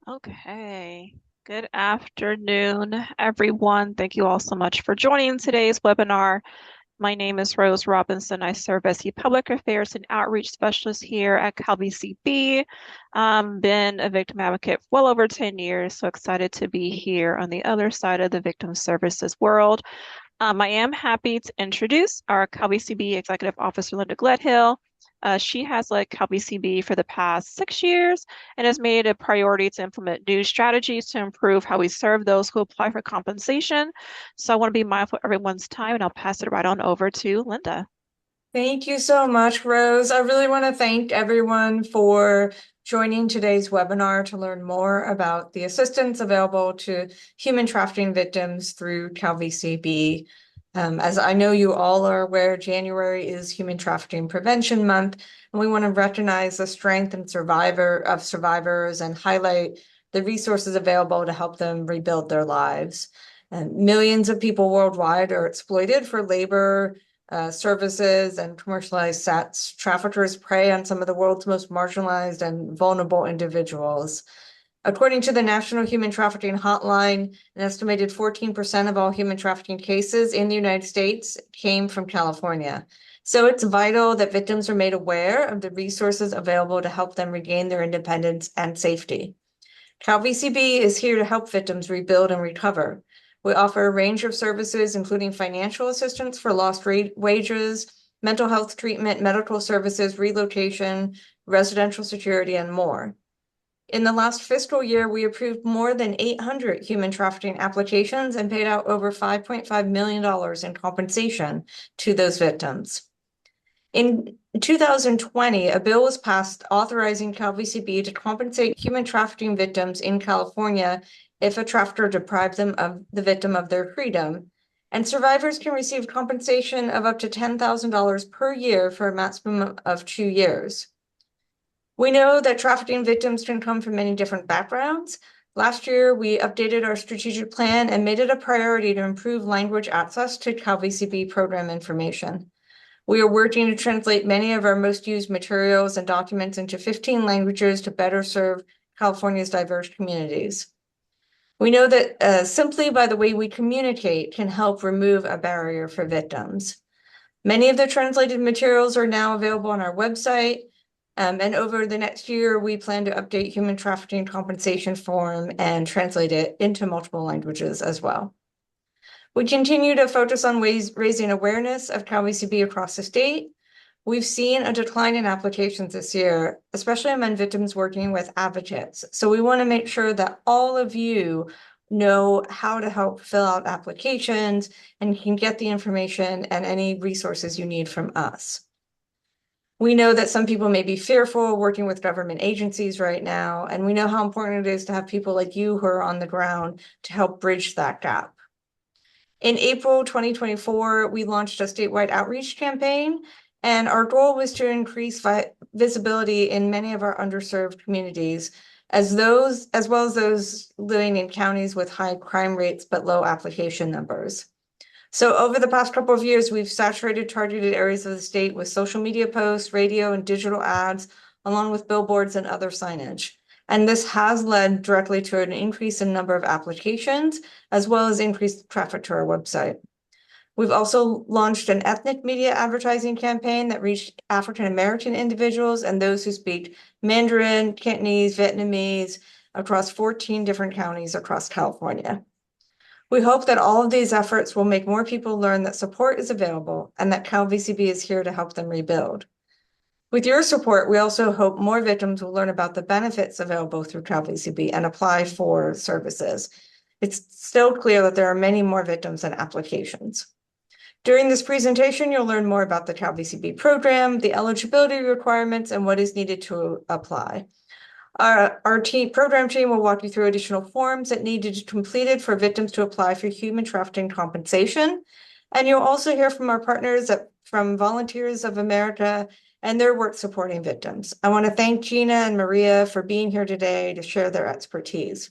Okay. Good afternoon, everyone. Thank you all so much for joining today's webinar. My name is Rose Robinson. I serve as the Public Affairs and Outreach Specialist here at CalVCB. Been a victim advocate for well over 10 years, so excited to be here on the other side of the victim services world. I am happy to introduce our CalVCB Executive Officer, Linda Gledhill. She has led CalVCB for the past 6 years and has made it a priority to implement new strategies to improve how we serve those who apply for compensation. So I want to be mindful of everyone's time, and I'll pass it right on over to Linda. Thank you so much, Rose. I really want to thank everyone for joining today's webinar to learn more about the assistance available to human trafficking victims through CalVCB. As I know you all are aware, January is Human Trafficking Prevention Month, and we want to recognize the strength and survivors and highlight the resources available to help them rebuild their lives. And millions of people worldwide are exploited for labor, services, and commercialized sex. Traffickers prey on some of the world's most marginalized and vulnerable individuals. According to the National Human Trafficking Hotline, an estimated 14% of all human trafficking cases in the United States came from California. So it's vital that victims are made aware of the resources available to help them regain their independence and safety. CalVCB is here to help victims rebuild and recover. We offer a range of services, including financial assistance for lost wages, mental health treatment, medical services, relocation, residential security, and more. In the last fiscal year, we approved more than 800 human trafficking applications and paid out over $5.5 million in compensation to those victims. In 2020, a bill was passed authorizing CalVCB to compensate human trafficking victims in California if a trafficker deprived them of the victim of their freedom, and survivors can receive compensation of up to $10,000 per year for a maximum of 2 years. We know that trafficking victims can come from many different backgrounds. Last year, we updated our strategic plan and made it a priority to improve language access to CalVCB program information. We are working to translate many of our most used materials and documents into 15 languages to better serve California's diverse communities. We know that simply by the way we communicate can help remove a barrier for victims. Many of the translated materials are now available on our website, and over the next year, we plan to update human trafficking compensation form and translate it into multiple languages as well. We continue to focus on raising awareness of CalVCB across the state. We've seen a decline in applications this year, especially among victims working with advocates. So we want to make sure that all of you know how to help fill out applications and can get the information and any resources you need from us. We know that some people may be fearful working with government agencies right now, and we know how important it is to have people like you who are on the ground to help bridge that gap. In April 2024, we launched a statewide outreach campaign, and our goal was to increase visibility in many of our underserved communities, as well as those living in counties with high crime rates but low application numbers. So over the past couple of years, we've saturated targeted areas of the state with social media posts, radio and digital ads, along with billboards and other signage. And this has led directly to an increase in number of applications, as well as increased traffic to our website. We've also launched an ethnic media advertising campaign that reached African American individuals and those who speak Mandarin, Cantonese, Vietnamese across 14 different counties across California. We hope that all of these efforts will make more people learn that support is available and that CalVCB is here to help them rebuild. With your support, we also hope more victims will learn about the benefits available through CalVCB and apply for services. It's still clear that there are many more victims than applications. During this presentation, you'll learn more about the CalVCB program, the eligibility requirements, and what is needed to apply. Our program team will walk you through additional forms that need to be completed for victims to apply for human trafficking compensation. And you'll also hear from our partners from Volunteers of America and their work supporting victims. I want to thank Gina and Maria for being here today to share their expertise.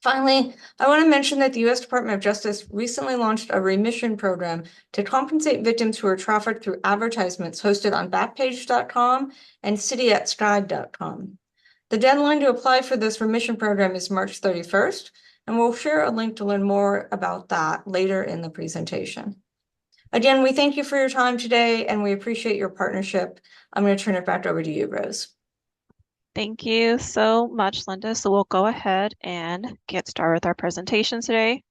Finally, I want to mention that the U.S. Department of Justice recently launched a remission program to compensate victims who are trafficked through advertisements hosted on Backpage.com and cityatstride.com. The deadline to apply for this remission program is March 31st, and we'll share a link to learn more about that later in the presentation. Again, we thank you for your time today, and we appreciate your partnership. I'm going to turn it back over to you, Rose. Thank you so much, Linda. So we'll go ahead and get started with our presentation today.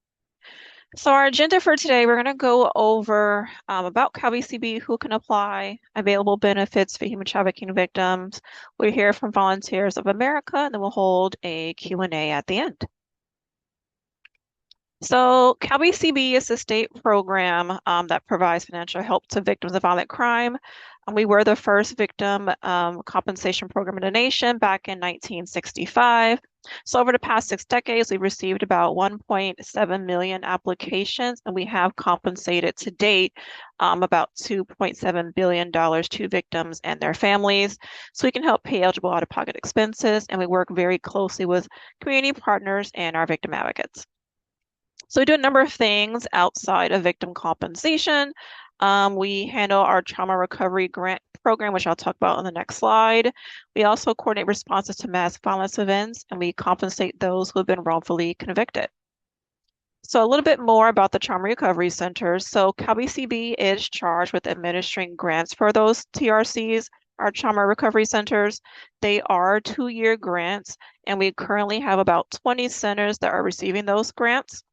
So our agenda for today, we're going to go over about CalVCB, who can apply, available benefits for human trafficking victims. We'll hear from Volunteers of America, and then we'll hold a Q&A at the end. So CalVCB is a state program that provides financial help to victims of violent crime. We were the first victim compensation program in the nation back in 1965. So over the past 6 decades, we've received about 1.7 million applications, and we have compensated to date about $2.7 billion to victims and their families. So we can help pay eligible out-of-pocket expenses, and we work very closely with community partners and our victim advocates. So we do a number of things outside of victim compensation. We handle our trauma recovery grant program, which I'll talk about on the next slide. We also coordinate responses to mass violence events, and we compensate those who have been wrongfully convicted. So a little bit more about the trauma recovery centers. So CalVCB is charged with administering grants for those TRCs, our trauma recovery centers. They are 2-year grants, and we currently have about 20 centers that are receiving those grants.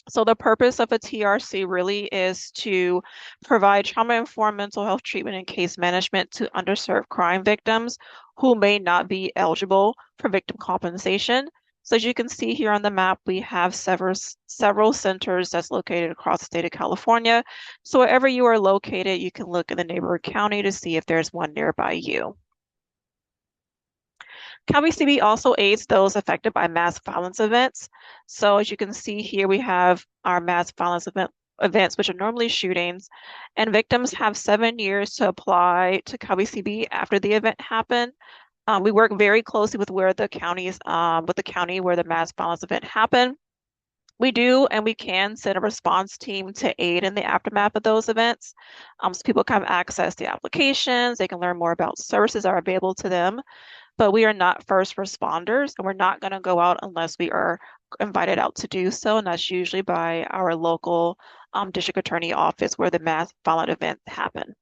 So the purpose of a TRC really is to provide trauma-informed mental health treatment and case management to underserved crime victims who may not be eligible for victim compensation. So as you can see here on the map, we have several centers that's located across the state of California. So wherever you are located, you can look in the neighborhood county to see if there's one nearby you. CalVCB also aids those affected by mass violence events. So as you can see here, we have our mass violence events, which are normally shootings, and victims have 7 years to apply to CalVCB after the event happened. We work very closely with with the county where the mass violence event happened. We do and we can send a response team to aid in the aftermath of those events. So people can access the applications, they can learn more about services that are available to them. But we are not first responders, and we're not going to go out unless we are invited out to do so, and that's usually by our local district attorney office where the mass violent event happened.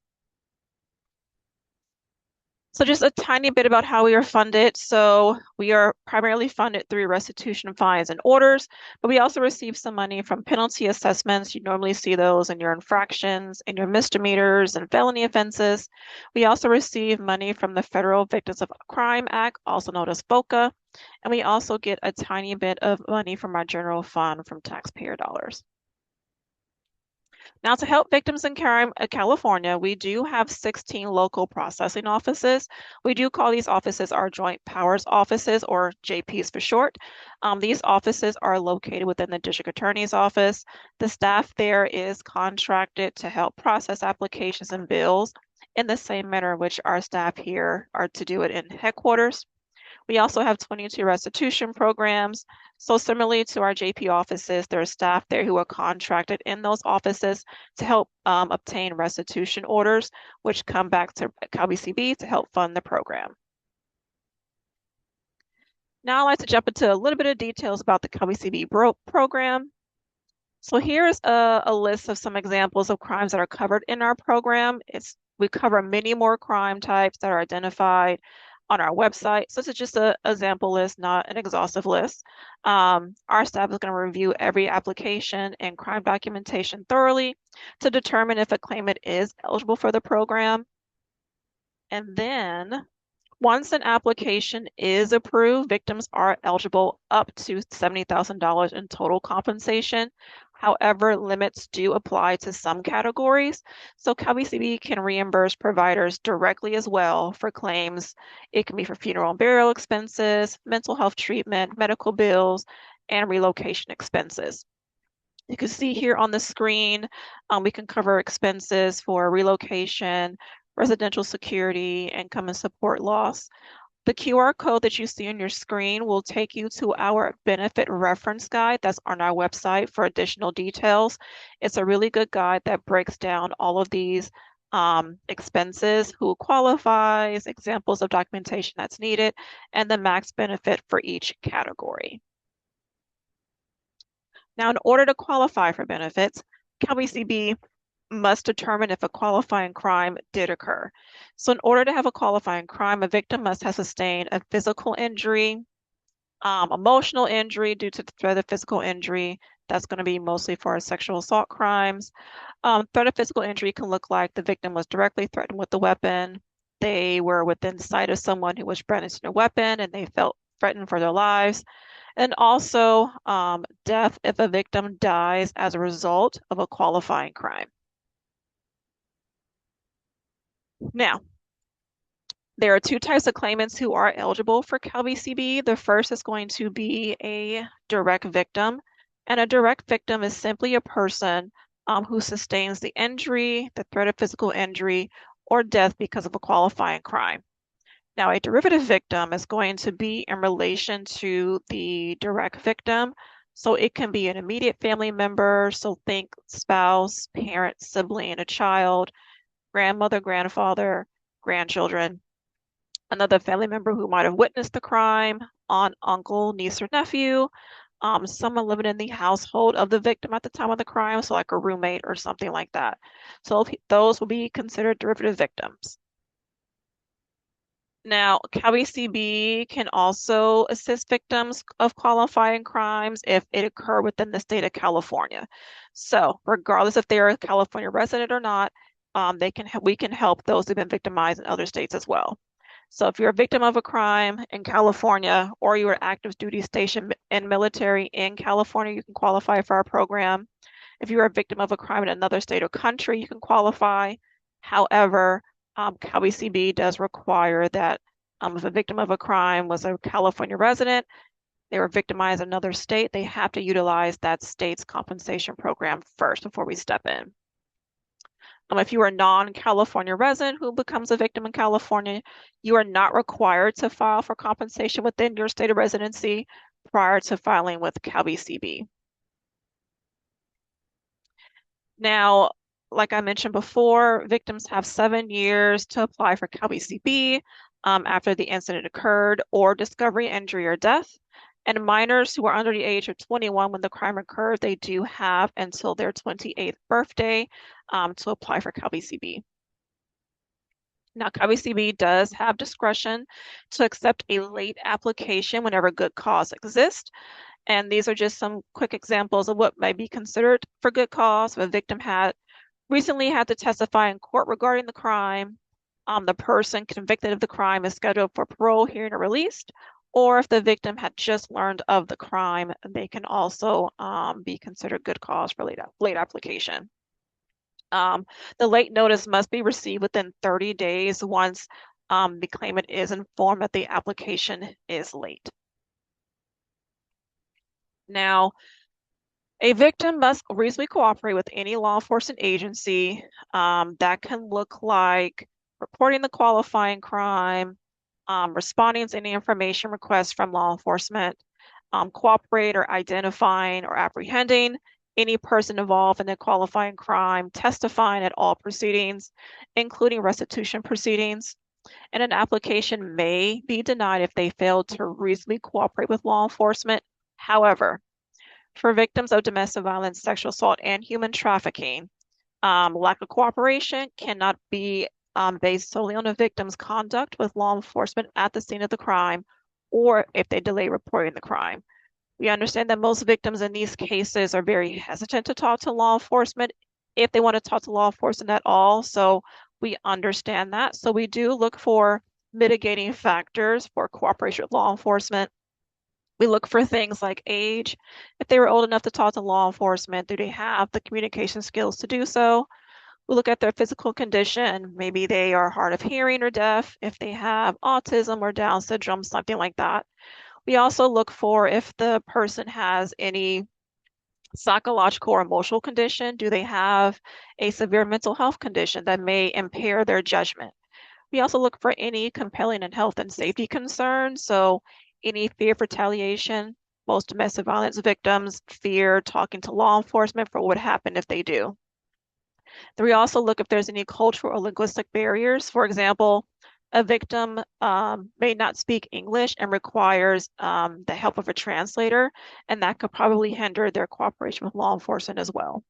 So just a tiny bit about how we are funded. So we are primarily funded through restitution fines and orders, but we also receive some money from penalty assessments. You normally see those in your infractions, in your misdemeanors and felony offenses. We also receive money from the Federal Victims of Crime Act, also known as FOCA, and we also get a tiny bit of money from our general fund from taxpayer dollars. Now, to help victims in crime in California, we do have 16 local processing offices. We do call these offices our Joint Powers Offices, or JPs for short. These offices are located within the District Attorney's Office. The staff there is contracted to help process applications and bills in the same manner in which our staff here are to do it in headquarters. We also have 22 restitution programs. So similarly to our JP offices, there are staff there who are contracted in those offices to help obtain restitution orders, which come back to CalVCB to help fund the program. Now I'd like to jump into a little bit of details about the CalVCB program. So here's a list of some examples of crimes that are covered in our program. We cover many more crime types that are identified on our website. So this is just an example list, not an exhaustive list. Our staff is going to review every application and crime documentation thoroughly to determine if a claimant is eligible for the program. And then once an application is approved, victims are eligible up to $70,000 in total compensation. However, limits do apply to some categories. So CalVCB can reimburse providers directly as well for claims. It can be for funeral and burial expenses, mental health treatment, medical bills, and relocation expenses. You can see here on the screen, we can cover expenses for relocation, residential security, income and support loss. The QR code that you see on your screen will take you to our benefit reference guide that's on our website for additional details. It's a really good guide that breaks down all of these expenses, who qualifies, examples of documentation that's needed, and the max benefit for each category. Now, in order to qualify for benefits, CalVCB must determine if a qualifying crime did occur. So in order to have a qualifying crime, a victim must have sustained a physical injury, emotional injury due to the threat of physical injury. That's going to be mostly for sexual assault crimes. Threat of physical injury can look like the victim was directly threatened with the weapon. They were within sight of someone who was brandishing a weapon and they felt threatened for their lives. And also death if a victim dies as a result of a qualifying crime. Now, there are two types of claimants who are eligible for CalVCB. The first is going to be a direct victim, and a direct victim is simply a person who sustains the injury, the threat of physical injury, or death because of a qualifying crime. Now, a derivative victim is going to be in relation to the direct victim. So it can be an immediate family member. So think spouse, parent, sibling, a child, grandmother, grandfather, grandchildren, another family member who might have witnessed the crime, aunt, uncle, niece, or nephew, someone living in the household of the victim at the time of the crime, so like a roommate or something like that. So those will be considered derivative victims. Now, CalVCB can also assist victims of qualifying crimes if it occurred within the state of California. So, regardless if they're a California resident or not, we can help those who've been victimized in other states as well. So, if you're a victim of a crime in California or you are active duty station in military in California, you can qualify for our program. If you're a victim of a crime in another state or country, you can qualify. However, CalVCB does require that if a victim of a crime was a California resident, they were victimized in another state, they have to utilize that state's compensation program first before we step in. If you are a non-California resident who becomes a victim in California, you are not required to file for compensation within your state of residency prior to filing with CalVCB. Now, like I mentioned before, victims have 7 years to apply for CalVCB after the incident occurred or discovery, injury, or death. And minors who are under the age of 21 when the crime occurred, they do have until their 28th birthday to apply for CalVCB. Now, CalVCB does have discretion to accept a late application whenever good cause exists. And these are just some quick examples of what might be considered for good cause. If a victim had recently had to testify in court regarding the crime, the person convicted of the crime is scheduled for parole, hearing, or released, or if the victim had just learned of the crime, they can also be considered good cause for late application. The late notice must be received within 30 days once the claimant is informed that the application is late. Now, a victim must reasonably cooperate with any law enforcement agency. That can look like reporting the qualifying crime, responding to any information requests from law enforcement, cooperate or identifying or apprehending any person involved in a qualifying crime, testifying at all proceedings, including restitution proceedings. And an application may be denied if they fail to reasonably cooperate with law enforcement. However, for victims of domestic violence, sexual assault, and human trafficking, lack of cooperation cannot be based solely on a victim's conduct with law enforcement at the scene of the crime or if they delay reporting the crime. We understand that most victims in these cases are very hesitant to talk to law enforcement if they want to talk to law enforcement at all. So we understand that. So we do look for mitigating factors for cooperation with law enforcement. We look for things like age. If they were old enough to talk to law enforcement, do they have the communication skills to do so? We look at their physical condition. Maybe they are hard of hearing or deaf, if they have autism or Down syndrome, something like that. We also look for if the person has any psychological or emotional condition. Do they have a severe mental health condition that may impair their judgment? We also look for any compelling and health and safety concerns. So any fear of retaliation. Most domestic violence victims fear talking to law enforcement for what would happen if they do. Then we also look if there's any cultural or linguistic barriers. For example, a victim may not speak English and requires the help of a translator, and that could probably hinder their cooperation with law enforcement as well.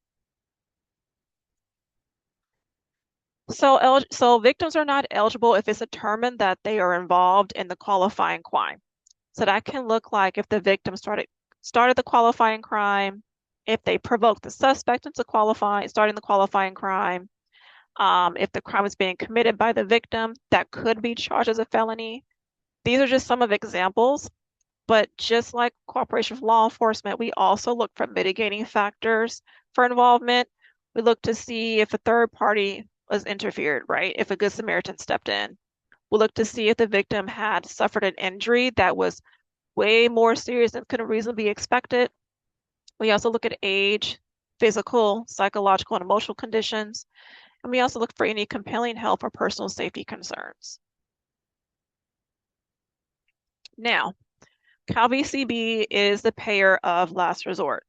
So victims are not eligible if it's determined that they are involved in the qualifying crime. So that can look like if the victim started the qualifying crime, if they provoked the suspect into starting the qualifying crime, if the crime is being committed by the victim, that could be charged as a felony. These are just some of examples, but just like cooperation with law enforcement, we also look for mitigating factors for involvement. We look to see if a third party was interfered, right? If a Good Samaritan stepped in. We'll look to see if the victim had suffered an injury that was way more serious than could reasonably be expected. We also look at age, physical, psychological, and emotional conditions. And we also look for any compelling health or personal safety concerns. Now, CalVCB is the payer of last resort.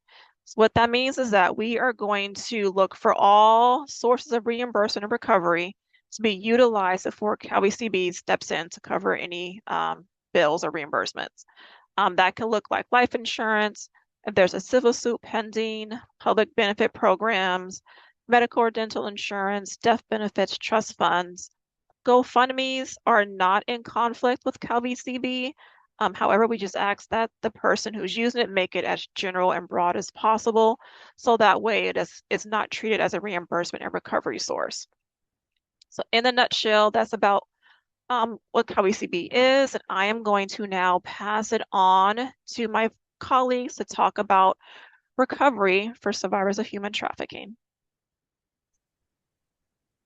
So what that means is that we are going to look for all sources of reimbursement and recovery to be utilized before CalVCB steps in to cover any bills or reimbursements. That can look like life insurance, if there's a civil suit pending, public benefit programs, medical or dental insurance, death benefits, trust funds. GoFundMe's are not in conflict with CalVCB. However, we just ask that the person who's using it make it as general and broad as possible, so that way it's not treated as a reimbursement and recovery source. So in a nutshell, that's about what CalVCB is, and I am going to now pass it on to my colleagues to talk about recovery for survivors of human trafficking.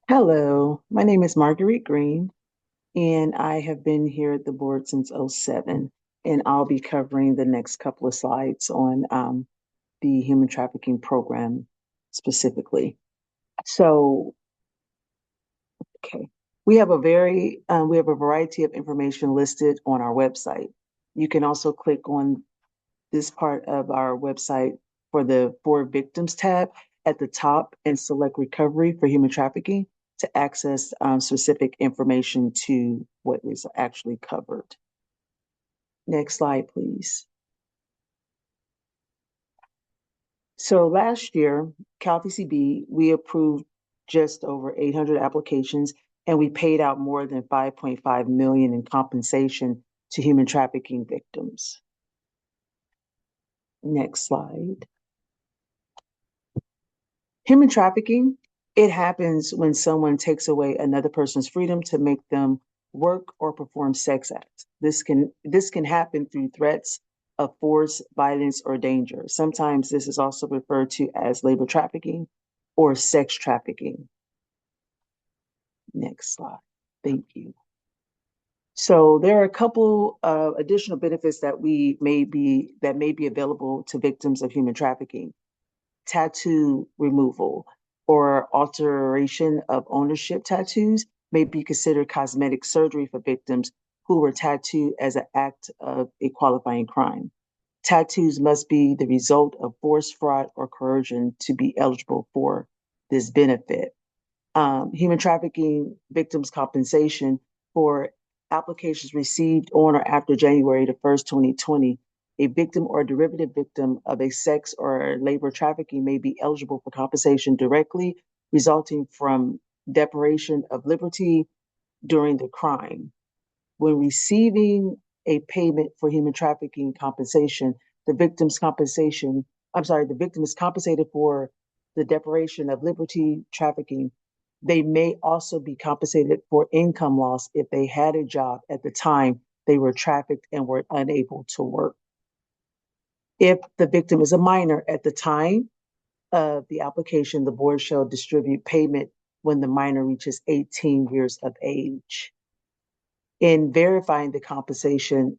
Hello, my name is Marguerite Green, and I have been here at the board since '07, and I'll be covering the next couple of slides on the human trafficking program specifically. So, okay, we have a variety of information listed on our website. You can also click on this part of our website for the For Victims tab at the top and select Recovery for Human Trafficking to access specific information to what is actually covered. Next slide, please. So last year, CalVCB, we approved just over 800 applications, and we paid out more than 5.5 million in compensation to human trafficking victims. Next slide. Human trafficking, it happens when someone takes away another person's freedom to make them work or perform sex acts. This can happen through threats of force, violence, or danger. Sometimes this is also referred to as labor trafficking or sex trafficking. Next slide. Thank you. So there are a couple of additional benefits that may be available to victims of human trafficking. Tattoo removal or alteration of ownership tattoos may be considered cosmetic surgery for victims who were tattooed as an act of a qualifying crime. Tattoos must be the result of force, fraud, or coercion to be eligible for this benefit. Human trafficking victims compensation for applications received on or after January the 1st, 2020. A victim or derivative victim of a sex or labor trafficking may be eligible for compensation directly resulting from deprivation of liberty during the crime. When receiving a payment for human trafficking compensation, the victim is compensated for the deprivation of liberty trafficking. They may also be compensated for income loss if they had a job at the time they were trafficked and were unable to work. If the victim is a minor at the time of the application, the board shall distribute payment when the minor reaches 18 years of age. In verifying the compensation,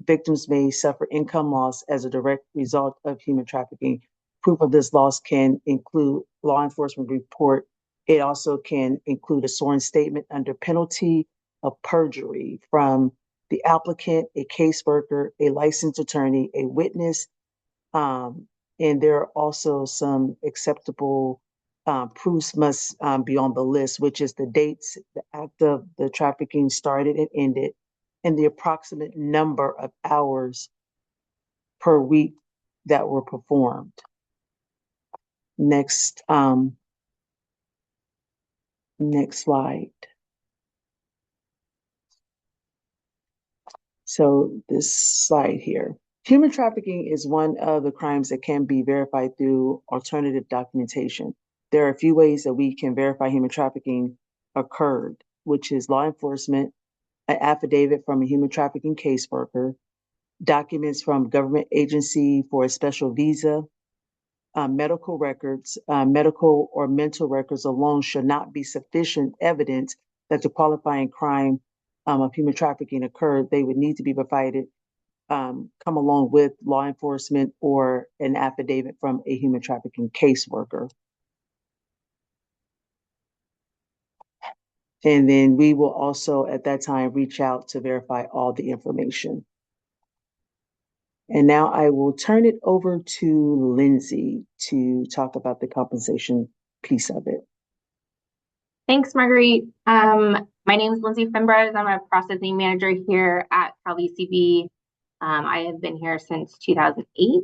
victims may suffer income loss as a direct result of human trafficking. Proof of this loss can include law enforcement report. It also can include a sworn statement under penalty of perjury from the applicant, a caseworker, a licensed attorney, a witness, and there are also some acceptable proofs must be on the list, which is the dates the act of the trafficking started and ended, and the approximate number of hours per week that were performed. Next, next slide. So this slide here. Human trafficking is one of the crimes that can be verified through alternative documentation. There are a few ways that we can verify human trafficking occurred, which is law enforcement, an affidavit from a human trafficking caseworker, documents from government agency for a special visa, medical records, medical or mental records alone should not be sufficient evidence that the qualifying crime of human trafficking occurred. They would need to be provided, come along with law enforcement or an affidavit from a human trafficking caseworker. And then we will also at that time reach out to verify all the information. And now I will turn it over to Lindsay to talk about the compensation piece of it. Thanks, Marguerite. My name is Lindsay Finbres. I'm a processing manager here at CalVCB. I have been here since 2008,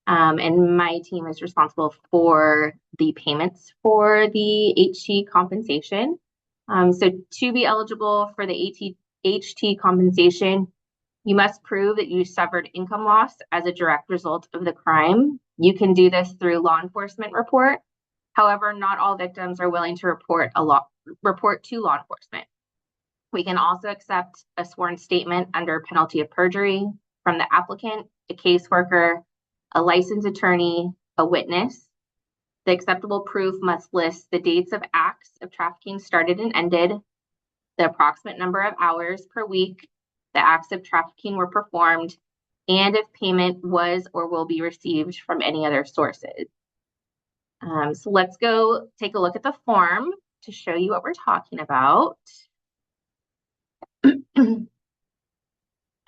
and my team is responsible for the payments for the HT compensation. So to be eligible for the HT compensation, you must prove that you suffered income loss as a direct result of the crime. You can do this through law enforcement report. However, not all victims are willing to report to law enforcement. We can also accept a sworn statement under penalty of perjury from the applicant, a caseworker, a licensed attorney, a witness. The acceptable proof must list the dates of acts of trafficking started and ended, the approximate number of hours per week the acts of trafficking were performed, and if payment was or will be received from any other sources. So let's go take a look at the form to show you what we're talking about. So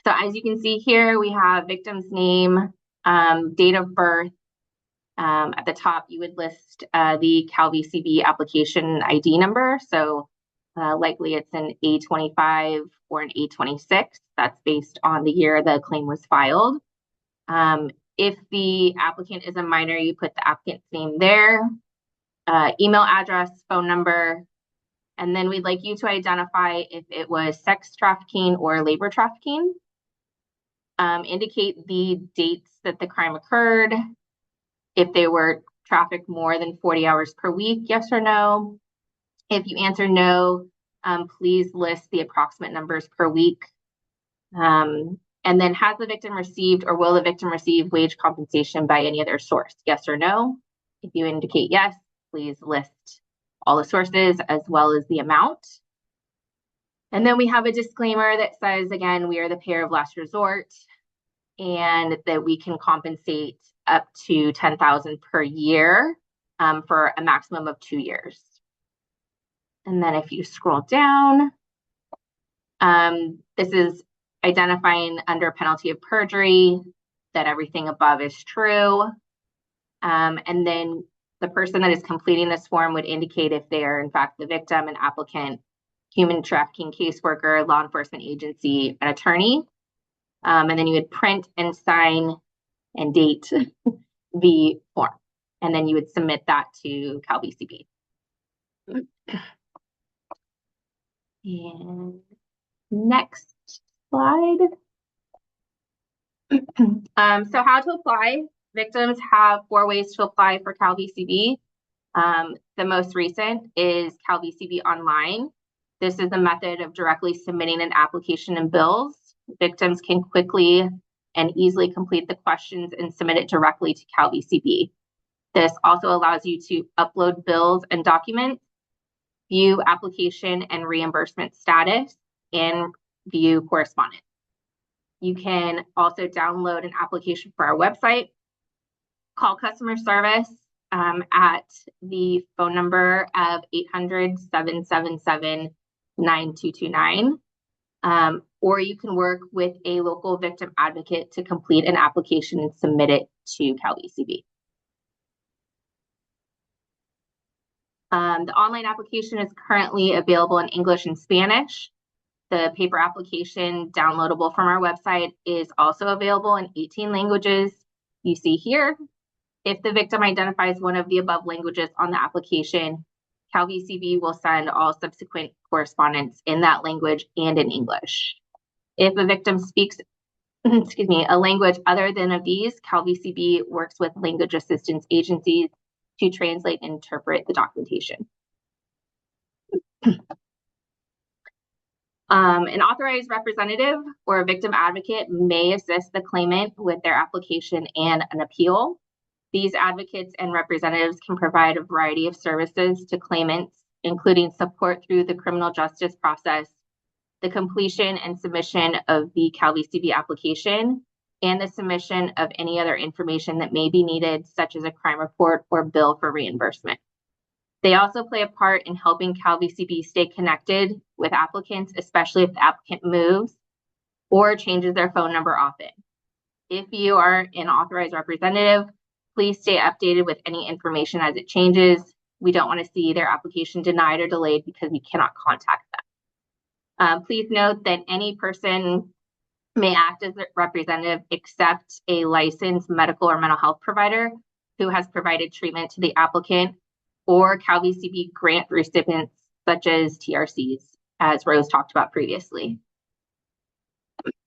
as you can see here, we have victim's name, date of birth. At the top, you would list the CalVCB application ID number. So likely it's an A25 or an A26. That's based on the year the claim was filed. If the applicant is a minor, you put the applicant's name there, email address, phone number, and then we'd like you to identify if it was sex trafficking or labor trafficking. Indicate the dates that the crime occurred, if they were trafficked more than 40 hours per week, yes or no. If you answer no, please list the approximate numbers per week. And then has the victim received or will the victim receive wage compensation by any other source, yes or no? If you indicate yes, please list all the sources as well as the amount. And then we have a disclaimer that says, again, we are the payer of last resort and that we can compensate up to $10,000 per year for a maximum of 2 years. And then if you scroll down, this is identifying under penalty of perjury that everything above is true. And then the person that is completing this form would indicate if they are in fact the victim, an applicant, human trafficking caseworker, law enforcement agency, an attorney. And then you would print and sign and date the form. And then you would submit that to CalVCB. And next slide. So how to apply. Victims have 4 ways to apply for CalVCB. The most recent is CalVCB Online. This is a method of directly submitting an application and bills. Victims can quickly and easily complete the questions and submit it directly to CalVCB. This also allows you to upload bills and documents, view application and reimbursement status, and view correspondence. You can also download an application for our website, call customer service at the phone number of 800-777-9229, or you can work with a local victim advocate to complete an application and submit it to CalVCB. The online application is currently available in English and Spanish. The paper application downloadable from our website is also available in 18 languages you see here. If the victim identifies one of the above languages on the application, CalVCB will send all subsequent correspondence in that language and in English. If a victim speaks, a language other than of these, CalVCB works with language assistance agencies to translate and interpret the documentation. An authorized representative or a victim advocate may assist the claimant with their application and an appeal. These advocates and representatives can provide a variety of services to claimants, including support through the criminal justice process, the completion and submission of the CalVCB application, and the submission of any other information that may be needed, such as a crime report or bill for reimbursement. They also play a part in helping CalVCB stay connected with applicants, especially if the applicant moves or changes their phone number often. If you are an authorized representative, please stay updated with any information as it changes. We don't want to see their application denied or delayed because we cannot contact them. Please note that any person may act as a representative except a licensed medical or mental health provider who has provided treatment to the applicant, or CalVCB grant recipients such as TRCs, as Rose talked about previously.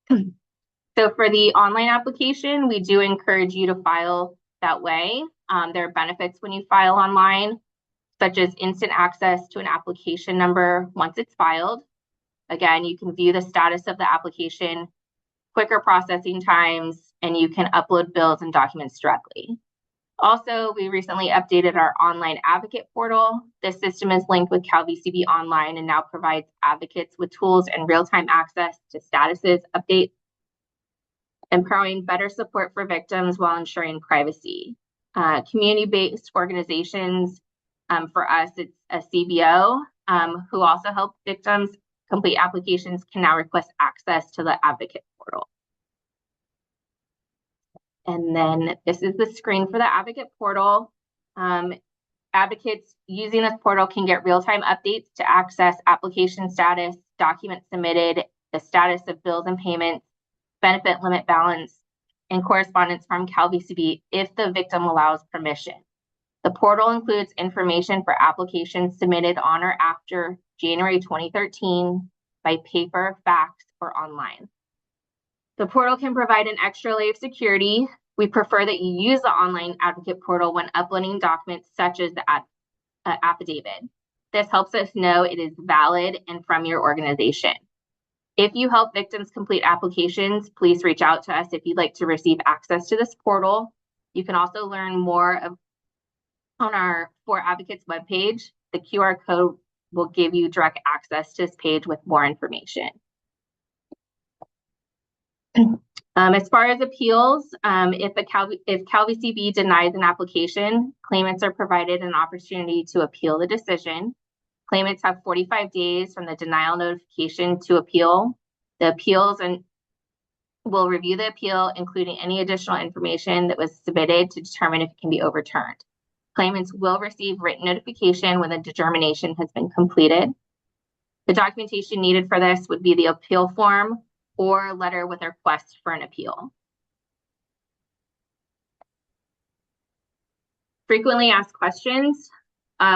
So for the online application, we do encourage you to file that way. There are benefits when you file online, such as instant access to an application number once it's filed. Again, you can view the status of the application, quicker processing times, and you can upload bills and documents directly. Also, we recently updated our online advocate portal. This system is linked with CalVCB Online and now provides advocates with tools and real-time access to statuses, updates, empowering better support for victims while ensuring privacy. Community-based organizations, for us, it's a CBO, who also help victims complete applications, can now request access to the advocate portal. And then this is the screen for the advocate portal. Advocates using this portal can get real-time updates to access application status, documents submitted, the status of bills and payments, benefit limit balance, and correspondence from CalVCB if the victim allows permission. The portal includes information for applications submitted on or after January 2013 by paper, fax, or online. The portal can provide an extra layer of security. We prefer that you use the online advocate portal when uploading documents such as the affidavit. This helps us know it is valid and from your organization. If you help victims complete applications, please reach out to us if you'd like to receive access to this portal. You can also learn more on our For Advocates webpage. The QR code will give you direct access to this page with more information. As far as appeals, if CalVCB denies an application, claimants are provided an opportunity to appeal the decision. Claimants have 45 days from the denial notification to appeal. The appeals and will review the appeal, including any additional information that was submitted to determine if it can be overturned. Claimants will receive written notification when the determination has been completed. The documentation needed for this would be the appeal form or letter with a request for an appeal. Frequently asked questions.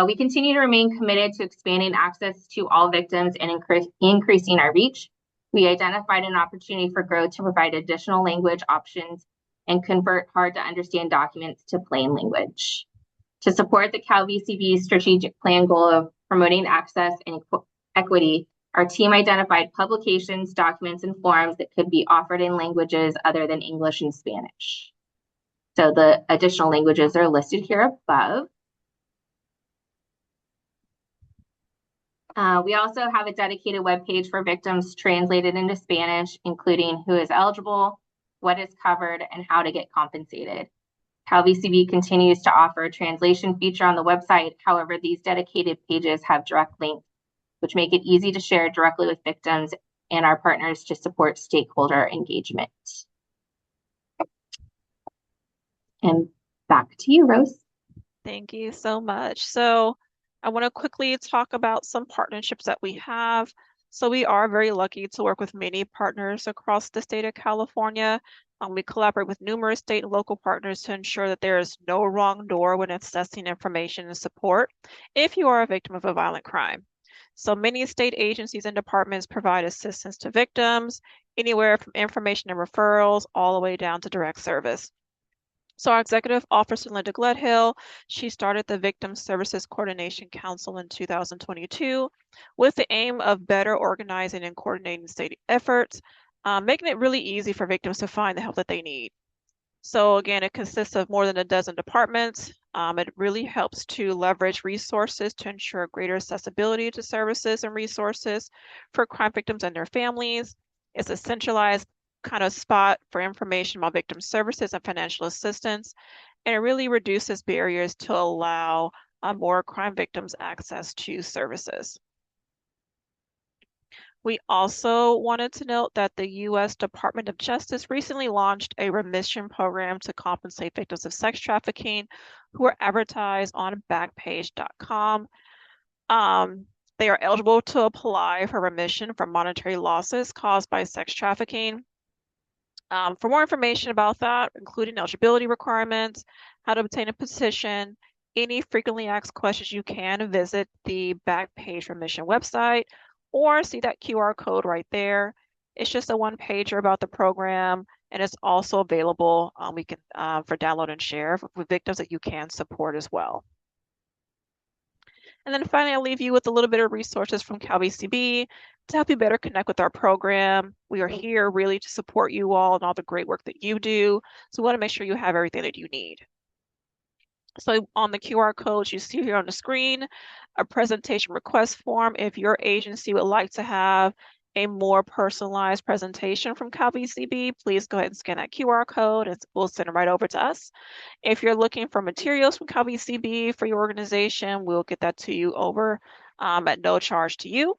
We continue to remain committed to expanding access to all victims and increasing our reach. We identified an opportunity for growth to provide additional language options and convert hard to understand documents to plain language. To support the CalVCB strategic plan goal of promoting access and equity, our team identified publications, documents, and forms that could be offered in languages other than English and Spanish. So the additional languages are listed here above. We also have a dedicated webpage for victims translated into Spanish, including who is eligible, what is covered, and how to get compensated. CalVCB continues to offer a translation feature on the website. However, these dedicated pages have direct links, which make it easy to share directly with victims and our partners to support stakeholder engagement. And back to you, Rose. Thank you so much. So I want to quickly talk about some partnerships that we have. So we are very lucky to work with many partners across the state of California. We collaborate with numerous state and local partners to ensure that there is no wrong door when accessing information and support if you are a victim of a violent crime. So many state agencies and departments provide assistance to victims, anywhere from information and referrals all the way down to direct service. So our executive officer, Linda Gledhill, she started the Victim Services Coordination Council in 2022 with the aim of better organizing and coordinating state efforts, making it really easy for victims to find the help that they need. So again, it consists of more than a dozen departments. It really helps to leverage resources to ensure greater accessibility to services and resources for crime victims and their families. It's a centralized kind of spot for information about victim services and financial assistance, and it really reduces barriers to allow more crime victims access to services. We also wanted to note that the U.S. Department of Justice recently launched a remission program to compensate victims of sex trafficking who are advertised on Backpage.com. They are eligible to apply for remission for monetary losses caused by sex trafficking. For more information about that, including eligibility requirements, how to obtain a petition, any frequently asked questions, you can visit the Backpage Remission website or see that QR code right there. It's just a one-pager about the program, and it's also available for download and share with victims that you can support as well. And then finally, I'll leave you with a little bit of resources from CalVCB to help you better connect with our program. We are here really to support you all and all the great work that you do. So we want to make sure you have everything that you need. So on the QR codes you see here on the screen, a presentation request form. If your agency would like to have a more personalized presentation from CalVCB, please go ahead and scan that QR code and we'll send it right over to us. If you're looking for materials from CalVCB for your organization, we'll get that to you over at no charge to you.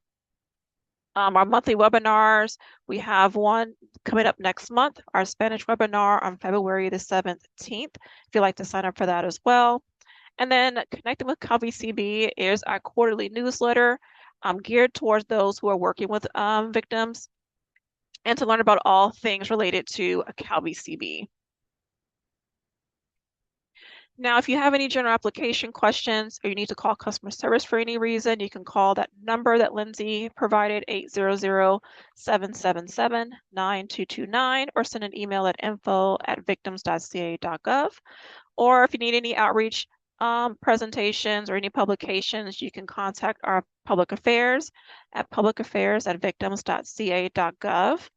Our monthly webinars, we have one coming up next month, our Spanish webinar on February the 17th, if you'd like to sign up for that as well. And then connecting with CalVCB is our quarterly newsletter geared towards those who are working with victims and to learn about all things related to CalVCB. Now, if you have any general application questions or you need to call customer service for any reason, you can call that number that Lindsay provided, 800-777-9229, or send an email at info@victims.ca.gov. Or if you need any outreach presentations or any publications, you can contact our public affairs at publicaffairs@victims.ca.gov.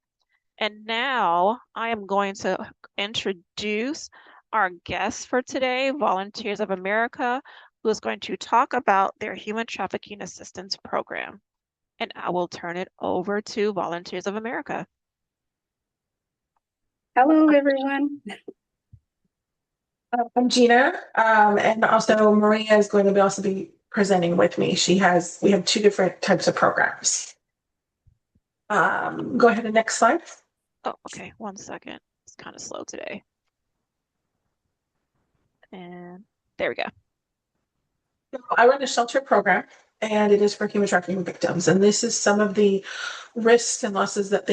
And now I am going to introduce our guest for today, Volunteers of America, who is going to talk about their Human Trafficking Assistance Program. And I will turn it over to Volunteers of America. Hello, everyone. I'm Gina, and also Maria is going to also be presenting with me. We have two different types of programs. Go ahead and next slide. Oh, okay, 1 second. It's kind of slow today. And there we go. I run a shelter program, and it is for human trafficking victims. And this is some of the risks and losses that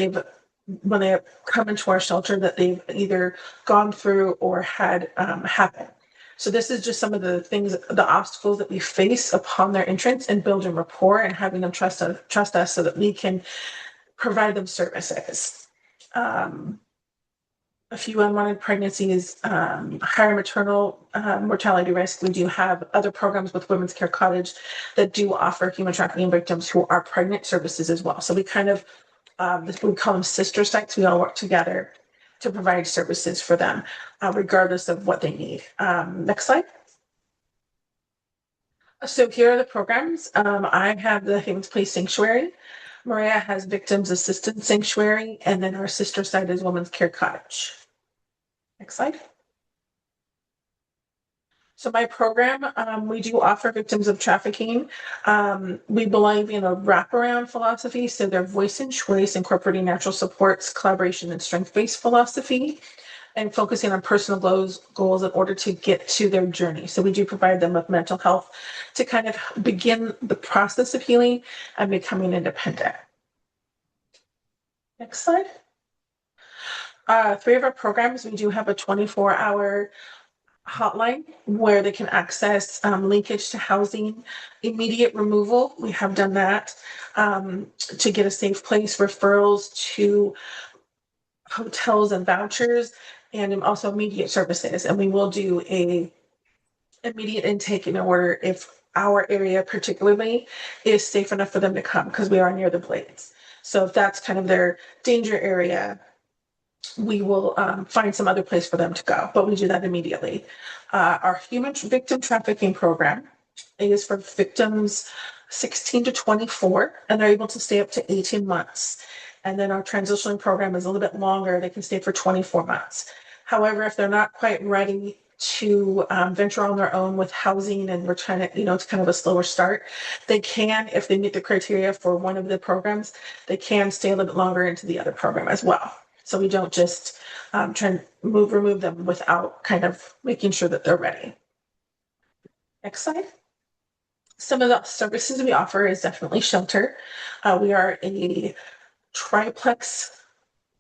when they come into our shelter, that they've either gone through or had happen. So this is just some of the things, the obstacles that we face upon their entrance, and building rapport and having them trust us so that we can provide them services. A few unwanted pregnancies, higher maternal mortality risk. We do have other programs with Women's Care Cottage that do offer human trafficking victims who are pregnant services as well. So we kind of, we call them sister sites. We all work together to provide services for them, regardless of what they need. Next slide. So here are the programs. I have the Havens Place Sanctuary. Maria has Victims Assistance Sanctuary, and then our sister site is Women's Care Cottage. Next slide. So my program, we do offer victims of trafficking. We believe in a wraparound philosophy, so their voice and choice, incorporating natural supports, collaboration, and strength-based philosophy. and focusing on personal goals in order to get to their journey. So we do provide them with mental health to kind of begin the process of healing and becoming independent. Next slide. 3 of our programs, we do have a 24-hour hotline where they can access linkage to housing, immediate removal. We have done that to get a safe place, referrals to hotels and vouchers, and also immediate services. And we will do a immediate intake in order if our area particularly is safe enough for them to come, because we are near the blades. So if that's kind of their danger area, we will find some other place for them to go, but we do that immediately. Our human victim trafficking program is for victims 16 to 24, and they're able to stay up to 18 months. And then our transitioning program is a little bit longer. They can stay for 24 months. However, if they're not quite ready to venture on their own with housing, and we're trying to, it's kind of a slower start, they can, if they meet the criteria for one of the programs, they can stay a little bit longer into the other program as well. So we don't just try and remove them without kind of making sure that they're ready. Next slide. Some of the services we offer is definitely shelter. We are a triplex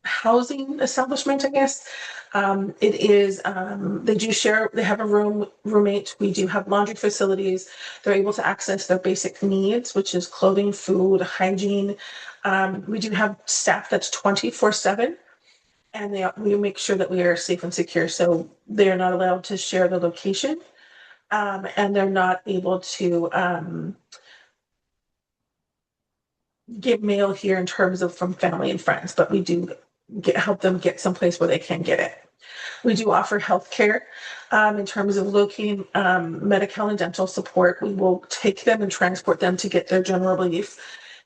housing establishment, I guess. It is, they have a roommate. We do have laundry facilities. They're able to access their basic needs, which is clothing, food, hygiene. We do have staff that's 24/7. And we make sure that we are safe and secure. So they are not allowed to share the location, and they're not able to get mail here in terms of from family and friends, but we do help them get someplace where they can get it. We do offer healthcare in terms of locating medical and dental support. We will take them and transport them to get their general relief,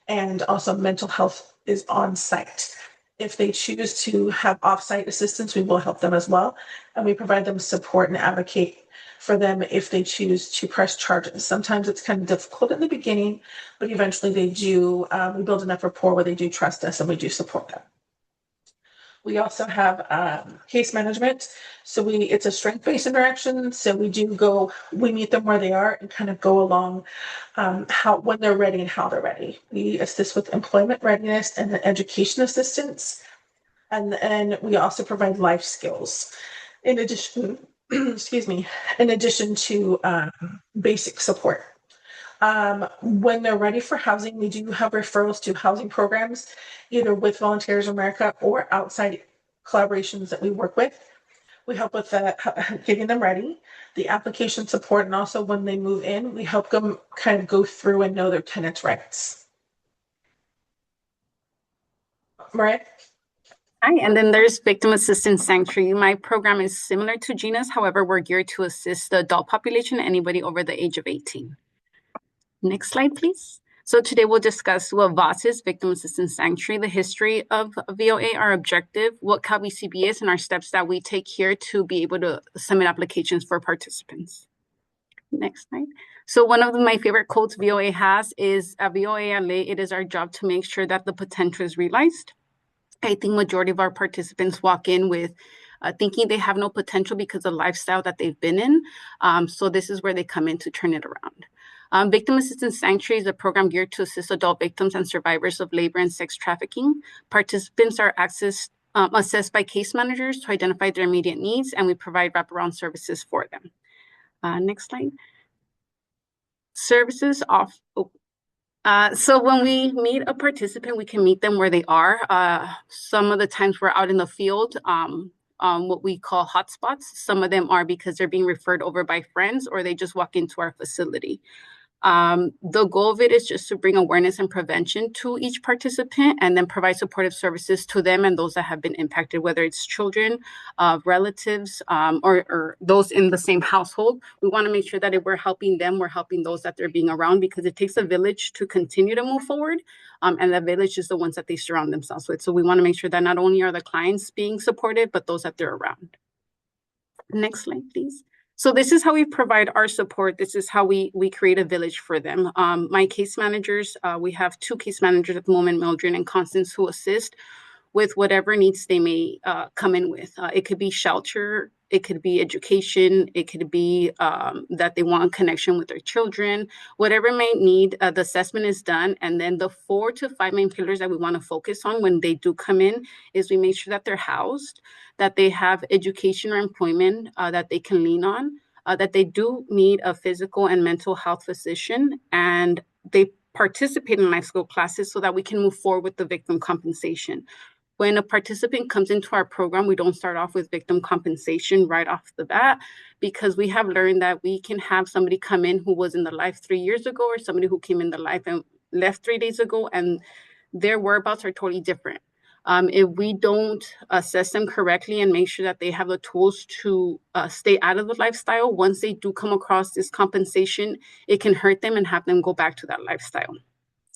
and also mental health is on site. If they choose to have off-site assistance, we will help them as well. And we provide them support and advocate for them if they choose to press charges. Sometimes it's kind of difficult in the beginning, but eventually they do, we build enough rapport where they do trust us and we do support them. We also have case management. So it's a strength-based interaction. So we meet them where they are and kind of go along when they're ready and how they're ready. We assist with employment readiness and education assistance. And then we also provide life skills. In addition, in addition to basic support. When they're ready for housing, we do have referrals to housing programs, either with Volunteers America or outside collaborations that we work with. We help with getting them ready, the application support, and also when they move in, we help them kind of go through and know their tenants' rights. Right? Hi, and then there's Victim Assistance Sanctuary. My program is similar to Gina's. However, we're geared to assist the adult population, anybody over the age of 18. Next slide, please. So today we'll discuss what VAS is, Victim Assistance Sanctuary, the history of VOA, our objective, what CalVCB is, and our steps that we take here to be able to submit applications for participants. Next slide. So one of my favorite quotes VOA has is, at VOA LA, it is our job to make sure that the potential is realized. I think majority of our participants walk in with thinking they have no potential because of the lifestyle that they've been in. So this is where they come in to turn it around. Victim Assistance Sanctuary is a program geared to assist adult victims and survivors of labor and sex trafficking. Participants are assessed by case managers to identify their immediate needs, and we provide wraparound services for them. Next slide. Services off. So when we meet a participant, we can meet them where they are. Some of the times we're out in the field, what we call hotspots. Some of them are because they're being referred over by friends or they just walk into our facility. The goal of it is just to bring awareness and prevention to each participant and then provide supportive services to them and those that have been impacted, whether it's children, relatives, or those in the same household. We want to make sure that if we're helping them, we're helping those that they're being around, because it takes a village to continue to move forward. And the village is the ones that they surround themselves with. So we want to make sure that not only are the clients being supported, but those that they're around. Next slide, please. So this is how we provide our support. This is how we create a village for them. My case managers, we have 2 case managers at the moment, Mildred and Constance, who assist with whatever needs they may come in with. It could be shelter, it could be education, it could be that they want connection with their children, whatever may need, the assessment is done. And then the 4 to 5 main pillars that we want to focus on when they do come in is we make sure that they're housed, that they have education or employment that they can lean on, that they do need a physical and mental health physician, and they participate in life skill classes so that we can move forward with the victim compensation. When a participant comes into our program, we don't start off with victim compensation right off the bat, because we have learned that we can have somebody come in who was in the life 3 years ago, or somebody who came in the life and left 3 days ago, and their whereabouts are totally different. If we don't assess them correctly and make sure that they have the tools to stay out of the lifestyle, once they do come across this compensation, it can hurt them and have them go back to that lifestyle.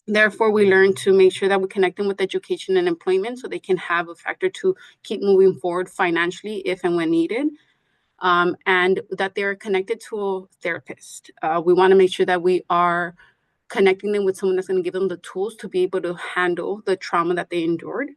Therefore, we learn to make sure that we connect them with education and employment so they can have a factor to keep moving forward financially if and when needed, and that they're connected to a therapist. We want to make sure that we are connecting them with someone that's going to give them the tools to be able to handle the trauma that they endured.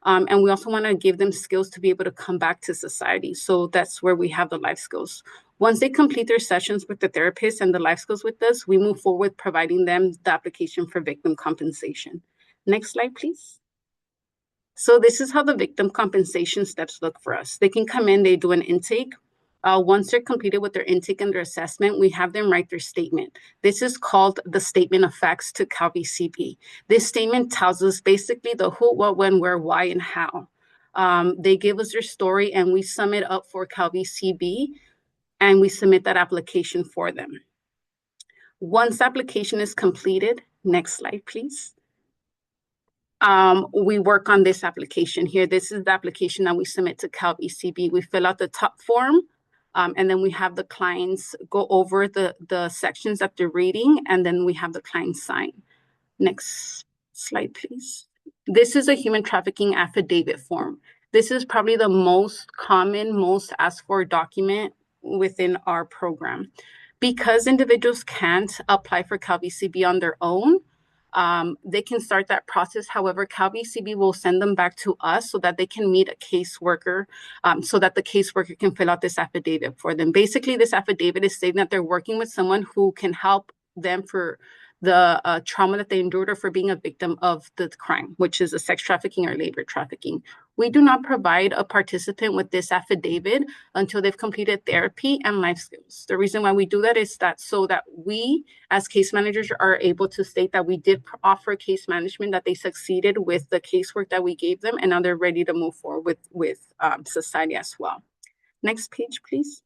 And we also want to give them skills to be able to come back to society. So that's where we have the life skills. Once they complete their sessions with the therapist and the life skills with us, we move forward providing them the application for victim compensation. Next slide, please. So this is how the victim compensation steps look for us. They can come in, they do an intake. Once they're completed with their intake and their assessment, we have them write their statement. This is called the statement of facts to CalVCB. This statement tells us basically the who, what, when, where, why, and how. They give us their story and we sum it up for CalVCB and we submit that application for them. Once the application is completed, next slide, please. We work on this application here. This is the application that we submit to CalVCB. We fill out the top form. And then we have the clients go over the sections that they're reading, and then we have the client sign. Next slide, please. This is a human trafficking affidavit form. This is probably the most common, most asked for document within our program. Because individuals can't apply for CalVCB on their own, they can start that process. However, CalVCB will send them back to us so that they can meet a caseworker, so that the caseworker can fill out this affidavit for them. Basically, this affidavit is stating that they're working with someone who can help them for the trauma that they endured or for being a victim of the crime, which is a sex trafficking or labor trafficking. We do not provide a participant with this affidavit until they've completed therapy and life skills. The reason why we do that is that so that we as case managers are able to state that we did offer case management, that they succeeded with the casework that we gave them, and now they're ready to move forward with society as well. Next page, please.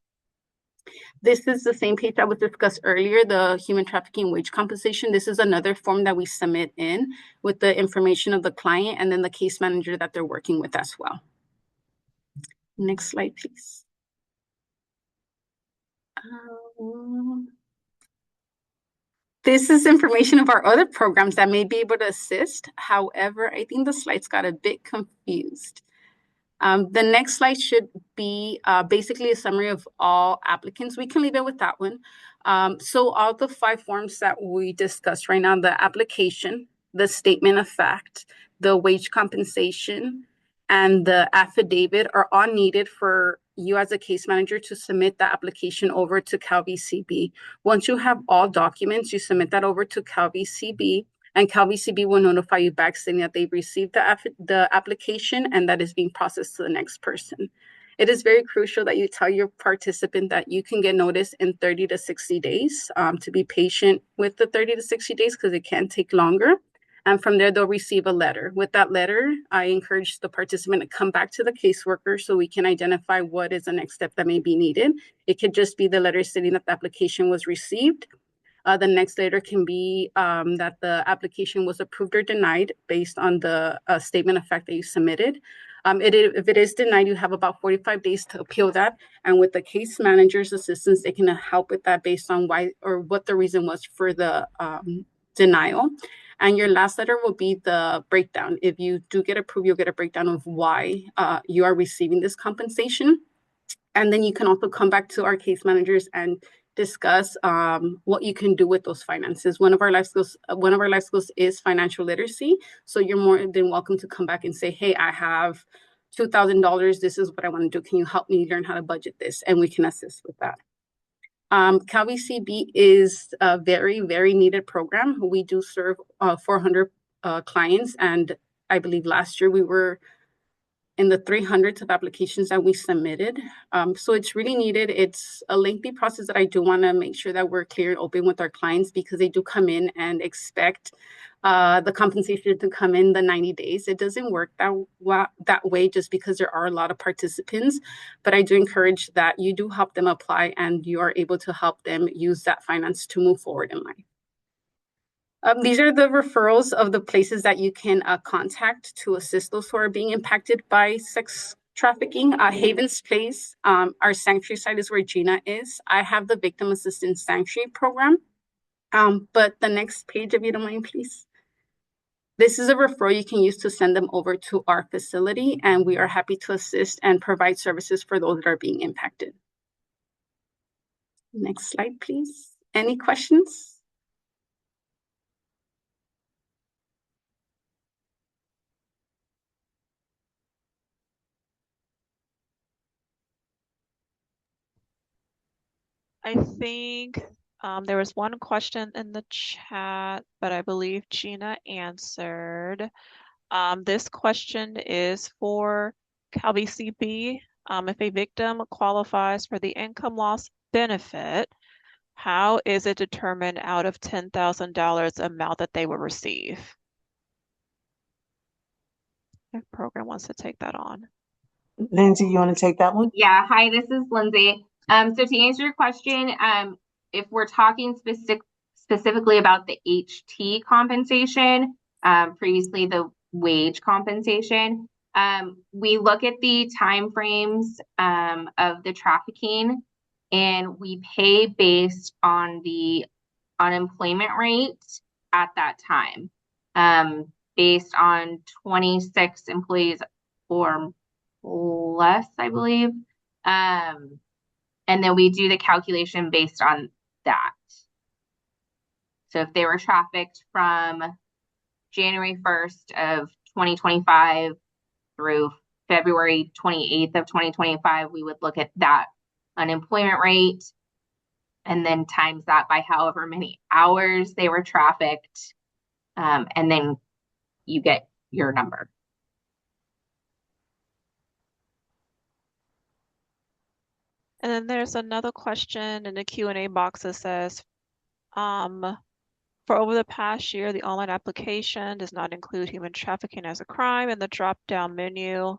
This is the same page that was discussed earlier, the human trafficking wage compensation. This is another form that we submit in with the information of the client and then the case manager that they're working with as well. Next slide, please. This is information of our other programs that may be able to assist. However, I think the slides got a bit confused. The next slide should be basically a summary of all applicants. We can leave it with that one. So all the 5 forms that we discussed right now, the application, the statement of fact, the wage compensation, and the affidavit are all needed for you as a case manager to submit the application over to CalVCB. Once you have all documents, you submit that over to CalVCB. And CalVCB will notify you back saying that they've received the application and that is being processed to the next person. It is very crucial that you tell your participant that you can get notice in 30 to 60 days, to be patient with the 30 to 60 days because it can take longer. And from there, they'll receive a letter. With that letter, I encourage the participant to come back to the caseworker so we can identify what is the next step that may be needed. It could just be the letter stating that the application was received. The next letter can be that the application was approved or denied based on the statement of fact that you submitted. If it is denied, you have about 45 days to appeal that. And with the case manager's assistance, they can help with that based on why or what the reason was for the denial. And your last letter will be the breakdown. If you do get approved, you'll get a breakdown of why you are receiving this compensation. And then you can also come back to our case managers and discuss what you can do with those finances. One of our life skills is financial literacy. So you're more than welcome to come back and say, hey, I have $2,000. This is what I want to do. Can you help me learn how to budget this? And we can assist with that. CalVCB is a very, very needed program. We do serve 400 clients. And I believe last year we were in the 300s of applications that we submitted. So it's really needed. It's a lengthy process that I do want to make sure that we're clear and open with our clients, because they do come in and expect the compensation to come in the 90 days. It doesn't work that way just because there are a lot of participants. But I do encourage that you do help them apply and you are able to help them use that finance to move forward in life. These are the referrals of the places that you can contact to assist those who are being impacted by sex trafficking. Havens Place, our sanctuary site, is where Gina is. I have the Victim Assistance Sanctuary Program. But the next page, if you don't mind, please. This is a referral you can use to send them over to our facility, and we are happy to assist and provide services for those that are being impacted. Next slide, please. Any questions? I think there was one question in the chat, but I believe Gina answered. This question is for CalVCB. If a victim qualifies for the income loss benefit, how is it determined out of $10,000 amount that they will receive? If program wants to take that on. Lindsay, you want to take that one? Yeah, hi, this is Lindsay. So to answer your question, if we're talking specifically about the HT compensation, previously the wage compensation, we look at the timeframes of the trafficking, and we pay based on the unemployment rate at that time, based on 26 employees or less, I believe. And then we do the calculation based on that. So if they were trafficked from January 1st of 2025 through February 28th of 2025, we would look at that unemployment rate and then times that by however many hours they were trafficked. And then you get your number. And then there's another question in the Q&A box that says, for over the past year, the online application does not include human trafficking as a crime in the drop-down menu.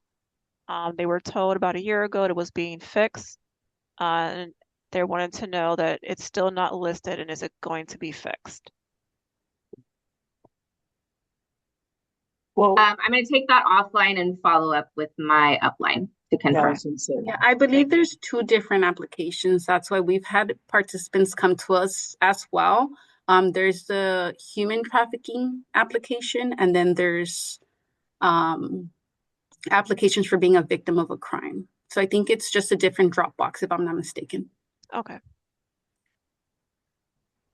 They were told about a year ago that it was being fixed, and they wanted to know that it's still not listed, and is it going to be fixed? Well, I'm going to take that offline and follow up with my upline to confirm. Yeah, I believe there's two different applications. That's why we've had participants come to us as well. There's the human trafficking application, and then there's applications for being a victim of a crime. So I think it's just a different Dropbox, if I'm not mistaken. Okay.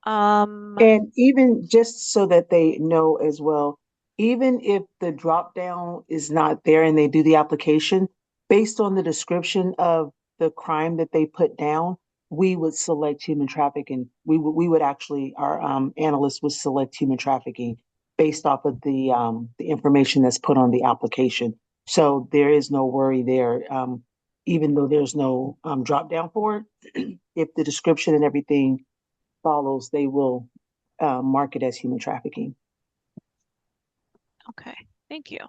And even just so that they know as well, even if the drop down is not there and they do the application, based on the description of the crime that they put down, we would select human trafficking. We would actually, our analysts would select human trafficking based off of the information that's put on the application. So there is no worry there. Even though there's no drop down for it, if the description and everything follows, they will mark it as human trafficking. Okay, thank you.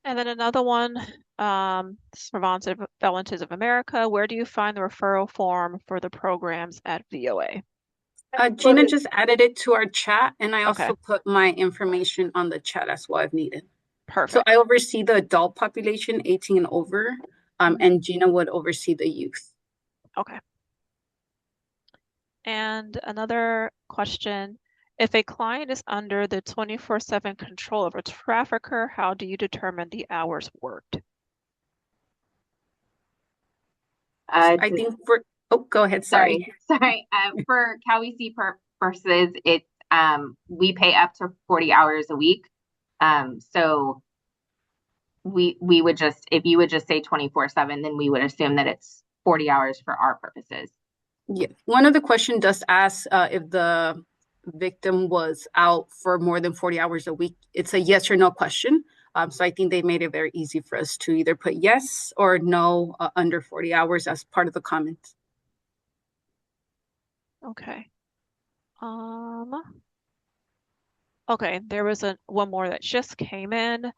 And then another one, this is for Volunteers of America. Where do you find the referral form for the programs at VOA? Gina just added it to our chat, and I also Okay. put my information on the chat as well if needed. Perfect. So I oversee the adult population, 18 and over, and Gina would oversee the youth. Okay. And another question, if a client is under the 24/7 control of a trafficker, how do you determine the hours worked? I think Oh, go ahead. Sorry. Sorry. For CalVC purposes, it's we pay up to 40 hours a week. So we would just, if you would just say 24/7, then we would assume that it's 40 hours for our purposes. Yeah. One of the question does ask if the victim was out for more than 40 hours a week. It's a yes or no question. So I think they made it very easy for us to either put yes or no under 40 hours as part of the comments. Okay. Okay, there was one more that just came in.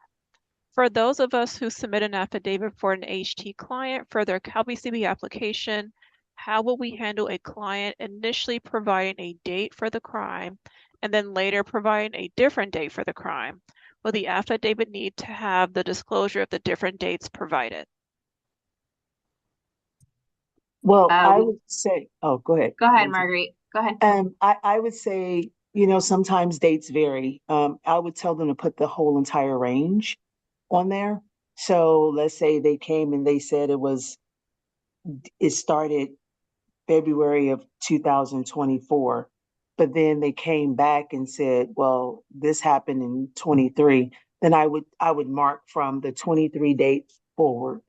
For those of us who submit an affidavit for an HT client for their CalVCB application, how will we handle a client initially providing a date for the crime and then later providing a different date for the crime? Will the affidavit need to have the disclosure of the different dates provided? Well, I would say, oh, go ahead. Go ahead, Marguerite. Go ahead. I would say, sometimes dates vary. I would tell them to put the whole entire range on there. So let's say they came and they said it started February of 2024, but then they came back and said, well, this happened in 23. Then I would mark from the 23 date forward,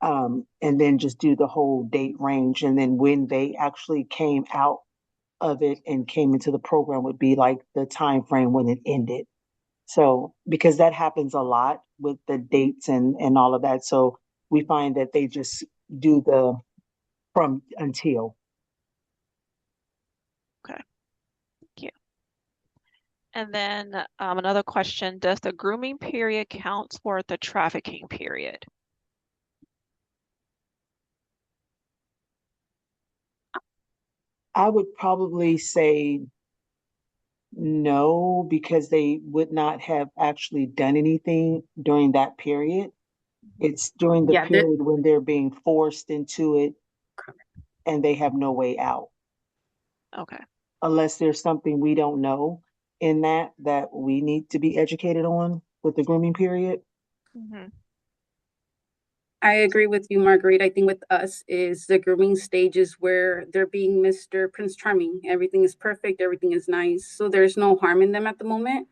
and then just do the whole date range. And then when they actually came out of it and came into the program would be like the time frame when it ended. So because that happens a lot with the dates and all of that. So we find that they just do the from until. Okay, thank you. And then another question, does the grooming period count for the trafficking period? I would probably say no, because they would not have actually done anything during that period. It's during the Yeah, period when they're being forced into it and they have no way out. Okay. Unless there's something we don't know in that we need to be educated on with the grooming period. Mm-hmm. I agree with you, Marguerite. I think with us is the grooming stages where they're being Mr. Prince Charming. Everything is perfect, everything is nice. So there's no harm in them at the moment.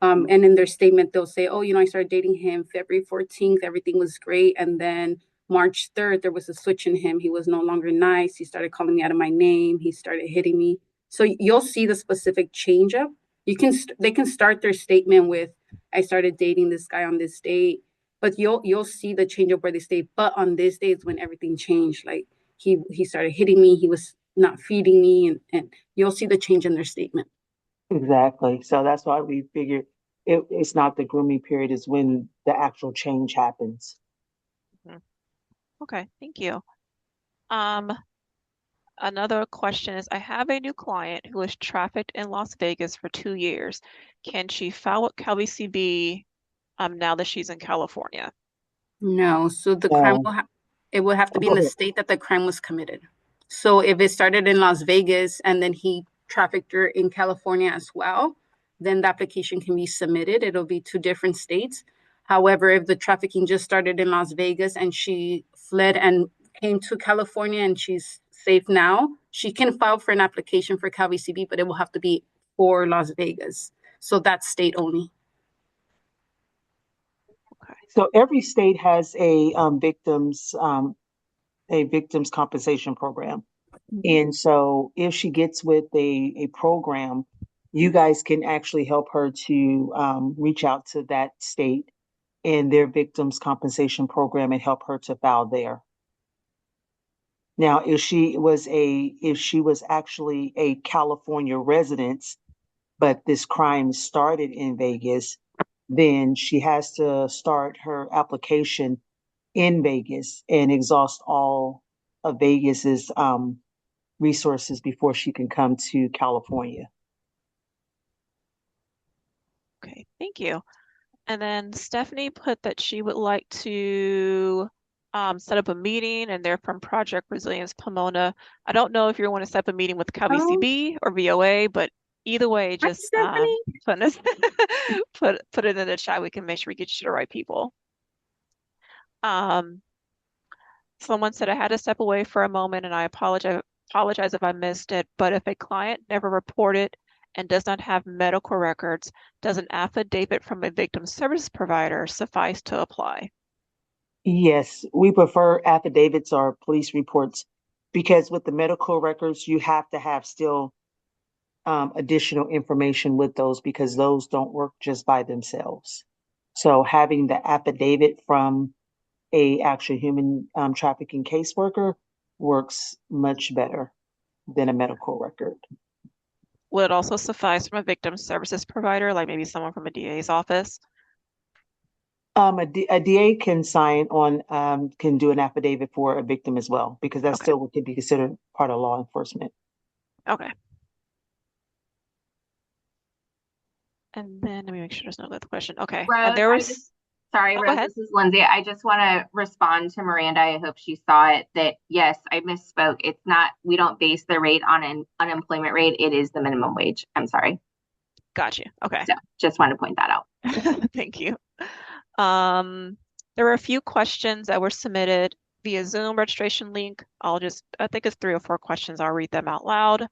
And in their statement, they'll say, oh, I started dating him February 14th. Everything was great. And then March 3rd, there was a switch in him. He was no longer nice. He started calling me out of my name. He started hitting me. So you'll see the specific change up. They can start their statement with, I started dating this guy on this date, but you'll see the change up where they say, but on this day is when everything changed. Like he started hitting me. He was not feeding me, and you'll see the change in their statement. Exactly. So that's why we figured it's not the grooming period, is when the actual change happens. Mm-hmm. Okay, thank you. Another question is, I have a new client who was trafficked in Las Vegas for 2 years. Can she file with CalVCB now that she's in California? No, so the crime No. it will have to be in Go the ahead. state that the crime was committed. So if it started in Las Vegas and then he trafficked her in California as well, then the application can be submitted. It'll be 2 different states. However, if the trafficking just started in Las Vegas and she fled and came to California and she's safe now, she can file for an application for CalVCB, but it will have to be for Las Vegas. So that's state only. Okay. So every state has a victims compensation program. And so if she gets with a program, you guys can actually help her to reach out to that state and their victims compensation program and help her to file there. Now, if she was actually a California resident, but this crime started in Vegas, then she has to start her application in Vegas and exhaust all of Vegas's resources before she can come to California. Okay, thank you. And then Stephanie put that she would like to set up a meeting, and they're from Project Resilience Pomona. I don't know if you want to set up a meeting with CalVCB or VOA, but either way, Hi, just Stephanie. put it in the chat. We can make sure we get you to the right people. Someone said I had to step away for a moment and I apologize if I missed it, but if a client never reported and does not have medical records, does an affidavit from a victim service provider suffice to apply? Yes, we prefer affidavits or police reports because with the medical records, you have to have still additional information with those because those don't work just by themselves. So having the affidavit from a actual human trafficking caseworker works much better than a medical record. Would it also suffice from a victim services provider, like maybe someone from a DA's office? A DA can sign on, can do an affidavit for a victim as well, because that's Okay. still what could be considered part of law enforcement. Okay. And then let me make sure there's no other question. Okay. And Rose, there was, sorry, oh, go Rose, ahead. this is Lindsay. I just want to respond to Miranda. I hope she saw it that yes, I misspoke. It's not, we don't base the rate on an unemployment rate. It is the minimum wage. I'm sorry. Got you. Okay. So just want to point that out. Thank you. There were a few questions that were submitted via Zoom registration link. I think it's 3 or 4 questions. I'll read them out loud.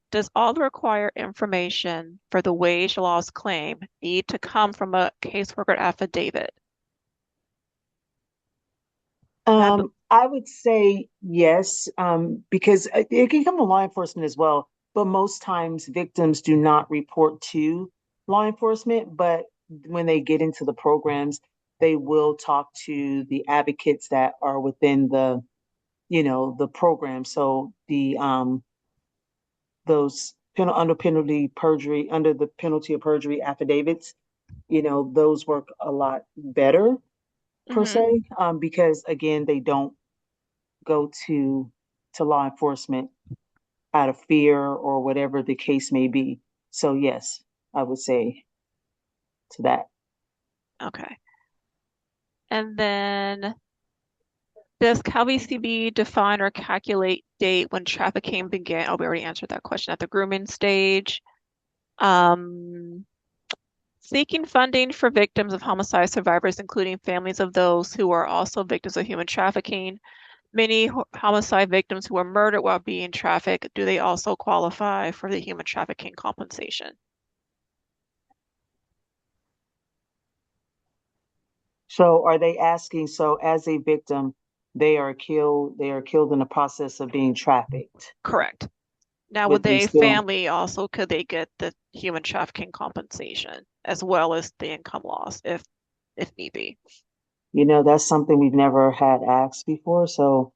Does all the required information for the wage loss claim need to come from a caseworker affidavit? I would say yes, because it can come to law enforcement as well, but most times victims do not report to law enforcement, but when they get into the programs, they will talk to the advocates that are within the program. So those under the penalty of perjury affidavits, those work a lot better per Mm-hmm. se, because again, they don't go to law enforcement out of fear or whatever the case may be. So yes, I would say to that. Okay. And then does CalVCB define or calculate date when trafficking began? Oh, we already answered that question at the grooming stage. Seeking funding for victims of homicide survivors, including families of those who are also victims of human trafficking. Many homicide victims who were murdered while being trafficked, do they also qualify for the human trafficking compensation? So are they asking, so as a victim, they are killed in the process of being trafficked, Correct. Now, would but they they still, family also, could they get the human trafficking compensation as well as the income loss if need be? that's something we've never had asked before. So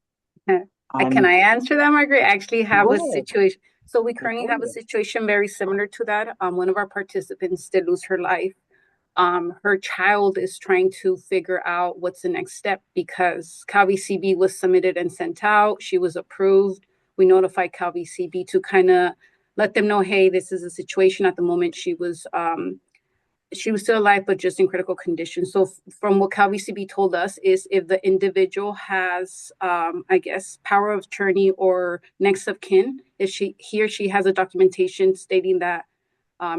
Can I'm I answer that, Margaret? I actually have go a ahead. situation. So we Go currently have a ahead. situation very similar to that. One of our participants did lose her life. Her child is trying to figure out what's the next step because CalVCB was submitted and sent out. She was approved. We notified CalVCB to kind of let them know, hey, this is a situation at the moment. She was still alive, but just in critical condition. So from what CalVCB told us is if the individual has, I guess, power of attorney or next of kin, if he or she has a documentation stating that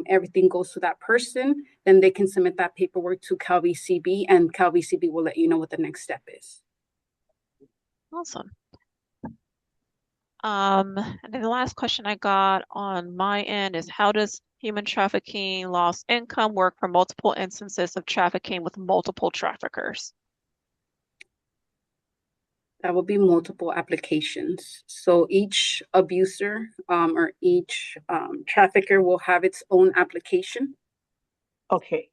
everything goes to that person, then they can submit that paperwork to CalVCB and CalVCB will let you know what the next step is. Awesome. And then the last question I got on my end is how does human trafficking loss income work for multiple instances of trafficking with multiple traffickers? That will be multiple applications. So each abuser or each trafficker will have its own application. Okay.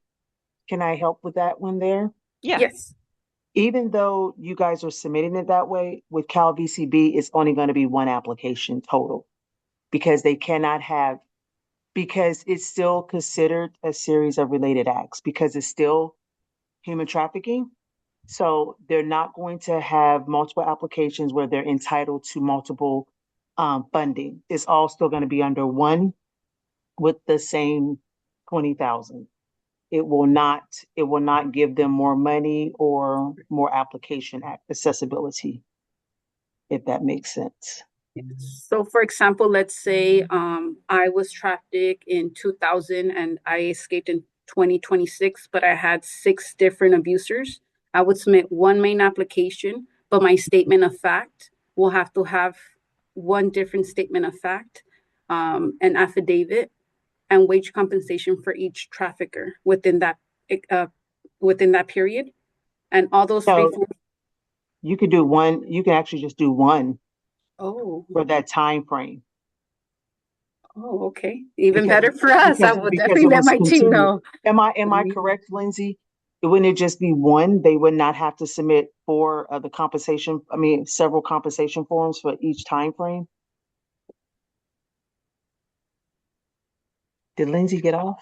Can I help with that one there? Yeah. Yes. Even though you guys are submitting it that way, with CalVCB, it's only going to be one application total because they cannot have, because it's still considered a series of related acts because it's still human trafficking. So they're not going to have multiple applications where they're entitled to multiple funding. It's all still going to be under one with the same 20,000. It will not give them more money or more application accessibility, if that makes sense. So, for example, let's say I was trafficked in 2000 and I escaped in 2026, but I had 6 different abusers. I would submit one main application, but my statement of fact will have to have one different statement of fact, an affidavit, and wage compensation for each trafficker uh, within that period. And all those three So forms. you could do one, you can actually just do one Oh, for that time frame oh, okay. Even because better for us. I will because definitely it let was my team continued. know. Am I correct, Lindsay? Wouldn't it just be one? They would not have to submit four of the compensation, I mean, several compensation forms for each time frame? Did Lindsay get off?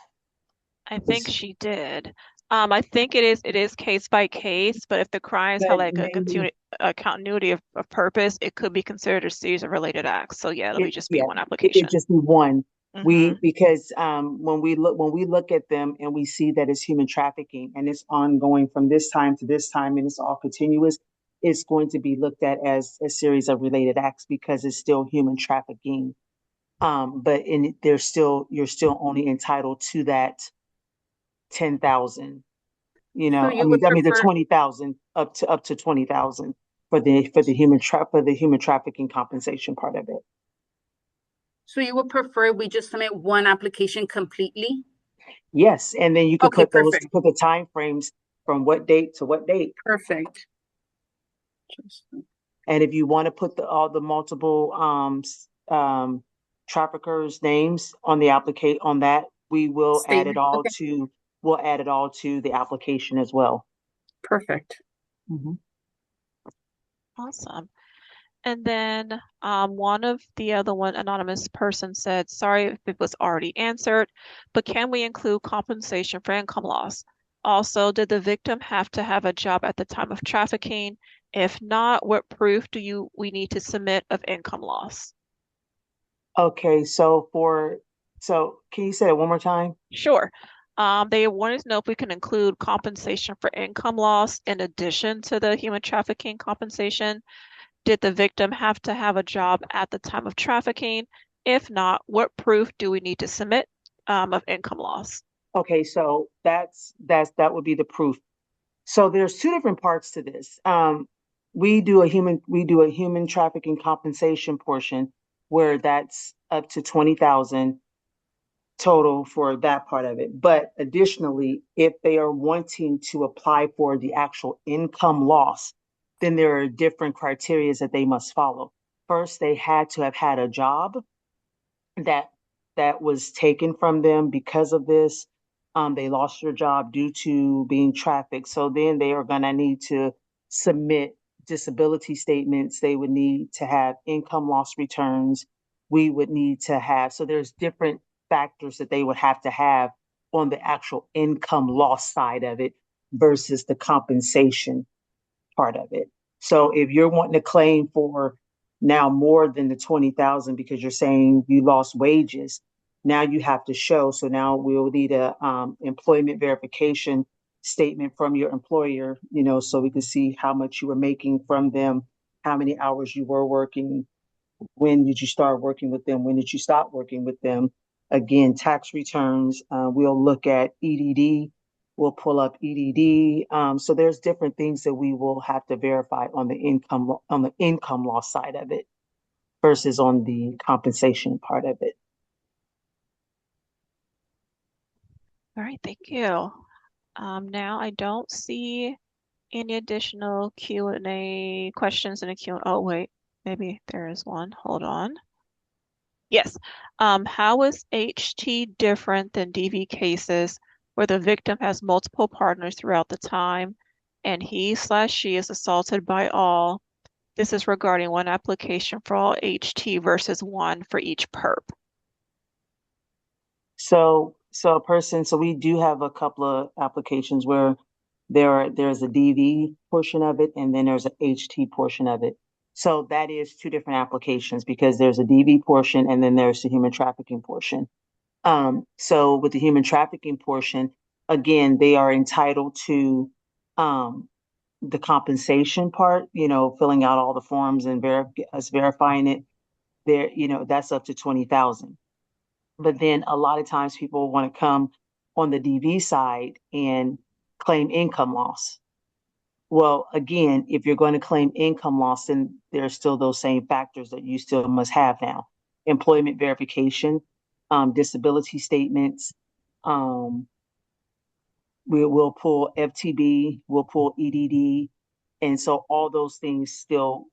I think she did. I think it is case by case, but if the crimes have But like maybe a continuity of purpose, it could be considered a series of related acts. So yeah, it'll be just be yeah, one it application. just be one. Hmm. Because when we look at them and we see that it's human trafficking and it's ongoing from this time to this time and it's all continuous, it's going to be looked at as a series of related acts because it's still human trafficking. But you're still only entitled to that 10,000. So you would I mean the prefer, 20,000 up to 20,000 for the human trafficking compensation part of it. so you would prefer we just submit one application completely? Yes, and then you could Okay, put perfect. put the time frames from what date to what date. Perfect. And if you want to put all the multiple traffickers' names on the applicate on that, Statement. Okay, we'll add it all to the application as well. perfect. Mhm. Awesome. And then one of the other one anonymous person said, sorry if it was already answered, but can we include compensation for income loss? Also, did the victim have to have a job at the time of trafficking? If not, what proof do we need to submit of income loss? Okay, so can you say it one more time? Sure. They wanted to know if we can include compensation for income loss in addition to the human trafficking compensation. Did the victim have to have a job at the time of trafficking? If not, what proof do we need to submit of income loss? Okay, so that would be the proof. So there's two different parts to this. We do a human trafficking compensation portion where that's up to 20,000 total for that part of it. But additionally, if they are wanting to apply for the actual income loss, then there are different criteria that they must follow. First, they had to have had a job that was taken from them because of this. They lost their job due to being trafficked. So then they are going to need to submit disability statements. They would need to have income loss returns. We would need to have, so there's different factors that they would have to have on the actual income loss side of it versus the compensation part of it. So if you're wanting to claim for now more than the 20,000 because you're saying you lost wages, now you have to show. So now we'll need a employment verification statement from your employer, so we can see how much you were making from them, how many hours you were working, when did you start working with them, when did you stop working with them. Again, tax returns, we'll look at EDD, we'll pull up EDD. So there's different things that we will have to verify on the income loss side of it versus on the compensation part of it. All right, thank you. Now I don't see any additional Q&A questions in a Q. Oh, wait, maybe there is one. Hold on. Yes. How is HT different than DV cases where the victim has multiple partners throughout the time and he/she is assaulted by all? This is regarding one application for all HT versus one for each perp. So we do have a couple of applications where there's a DV portion of it and then there's an HT portion of it. So that is two different applications because there's a DV portion and then there's the human trafficking portion. So with the human trafficking portion, again, they are entitled to um, the compensation part, filling out all the forms and us verifying it. There, that's up to 20,000. But then a lot of times people want to come on the DV side and claim income loss. Well, again, if you're going to claim income loss, then there's still those same factors that you still must have now. Employment verification, disability statements, um, we'll pull FTB, we'll pull EDD. And so all those things still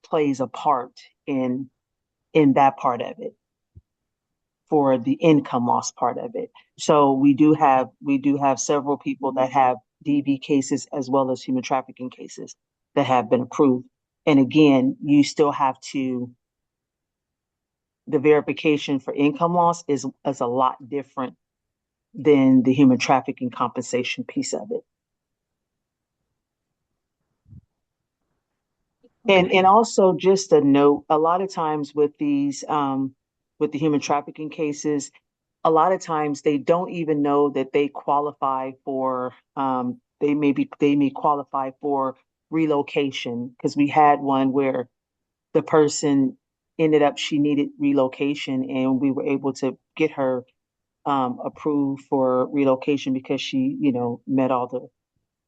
plays a part in that part of it for the income loss part of it. So we do have several people that have DV cases as well as human trafficking cases that have been approved. And again, you still have to the verification for income loss is a lot different than the human trafficking compensation piece of it. And also just a note, a lot of times with these with the human trafficking cases, a lot of times they don't even know that they qualify for they may qualify for relocation because we had one where the person ended up she needed relocation and we were able to get her approved for relocation because she met all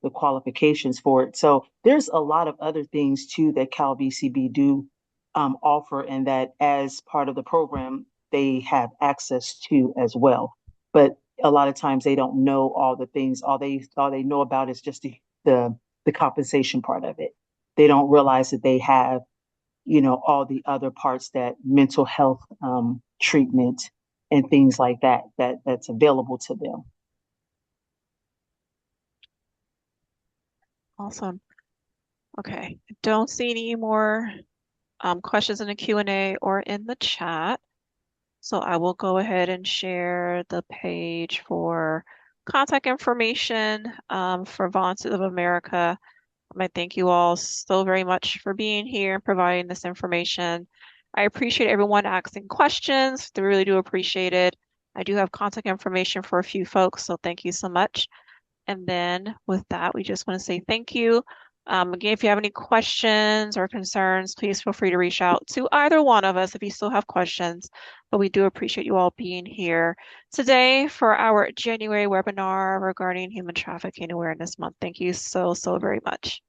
the qualifications for it. So there's a lot of other things too that CalVCB do offer, and that as part of the program they have access to as well. But a lot of times they don't know all the things. All they know about is just the compensation part of it. They don't realize that they have all the other parts that mental health treatment and things like that's available to them. Awesome. Okay. I don't see any more questions in the Q&A or in the chat. So I will go ahead and share the page for contact information for Volunteers of America. I thank you all so very much for being here and providing this information. I appreciate everyone asking questions. I really do appreciate it. I do have contact information for a few folks, so thank you so much. And then with that, we just want to say thank you. Again, if you have any questions or concerns, please feel free to reach out to either one of us if you still have questions. But we do appreciate you all being here today for our January webinar regarding Human Trafficking Awareness Month. Thank you so, so very much.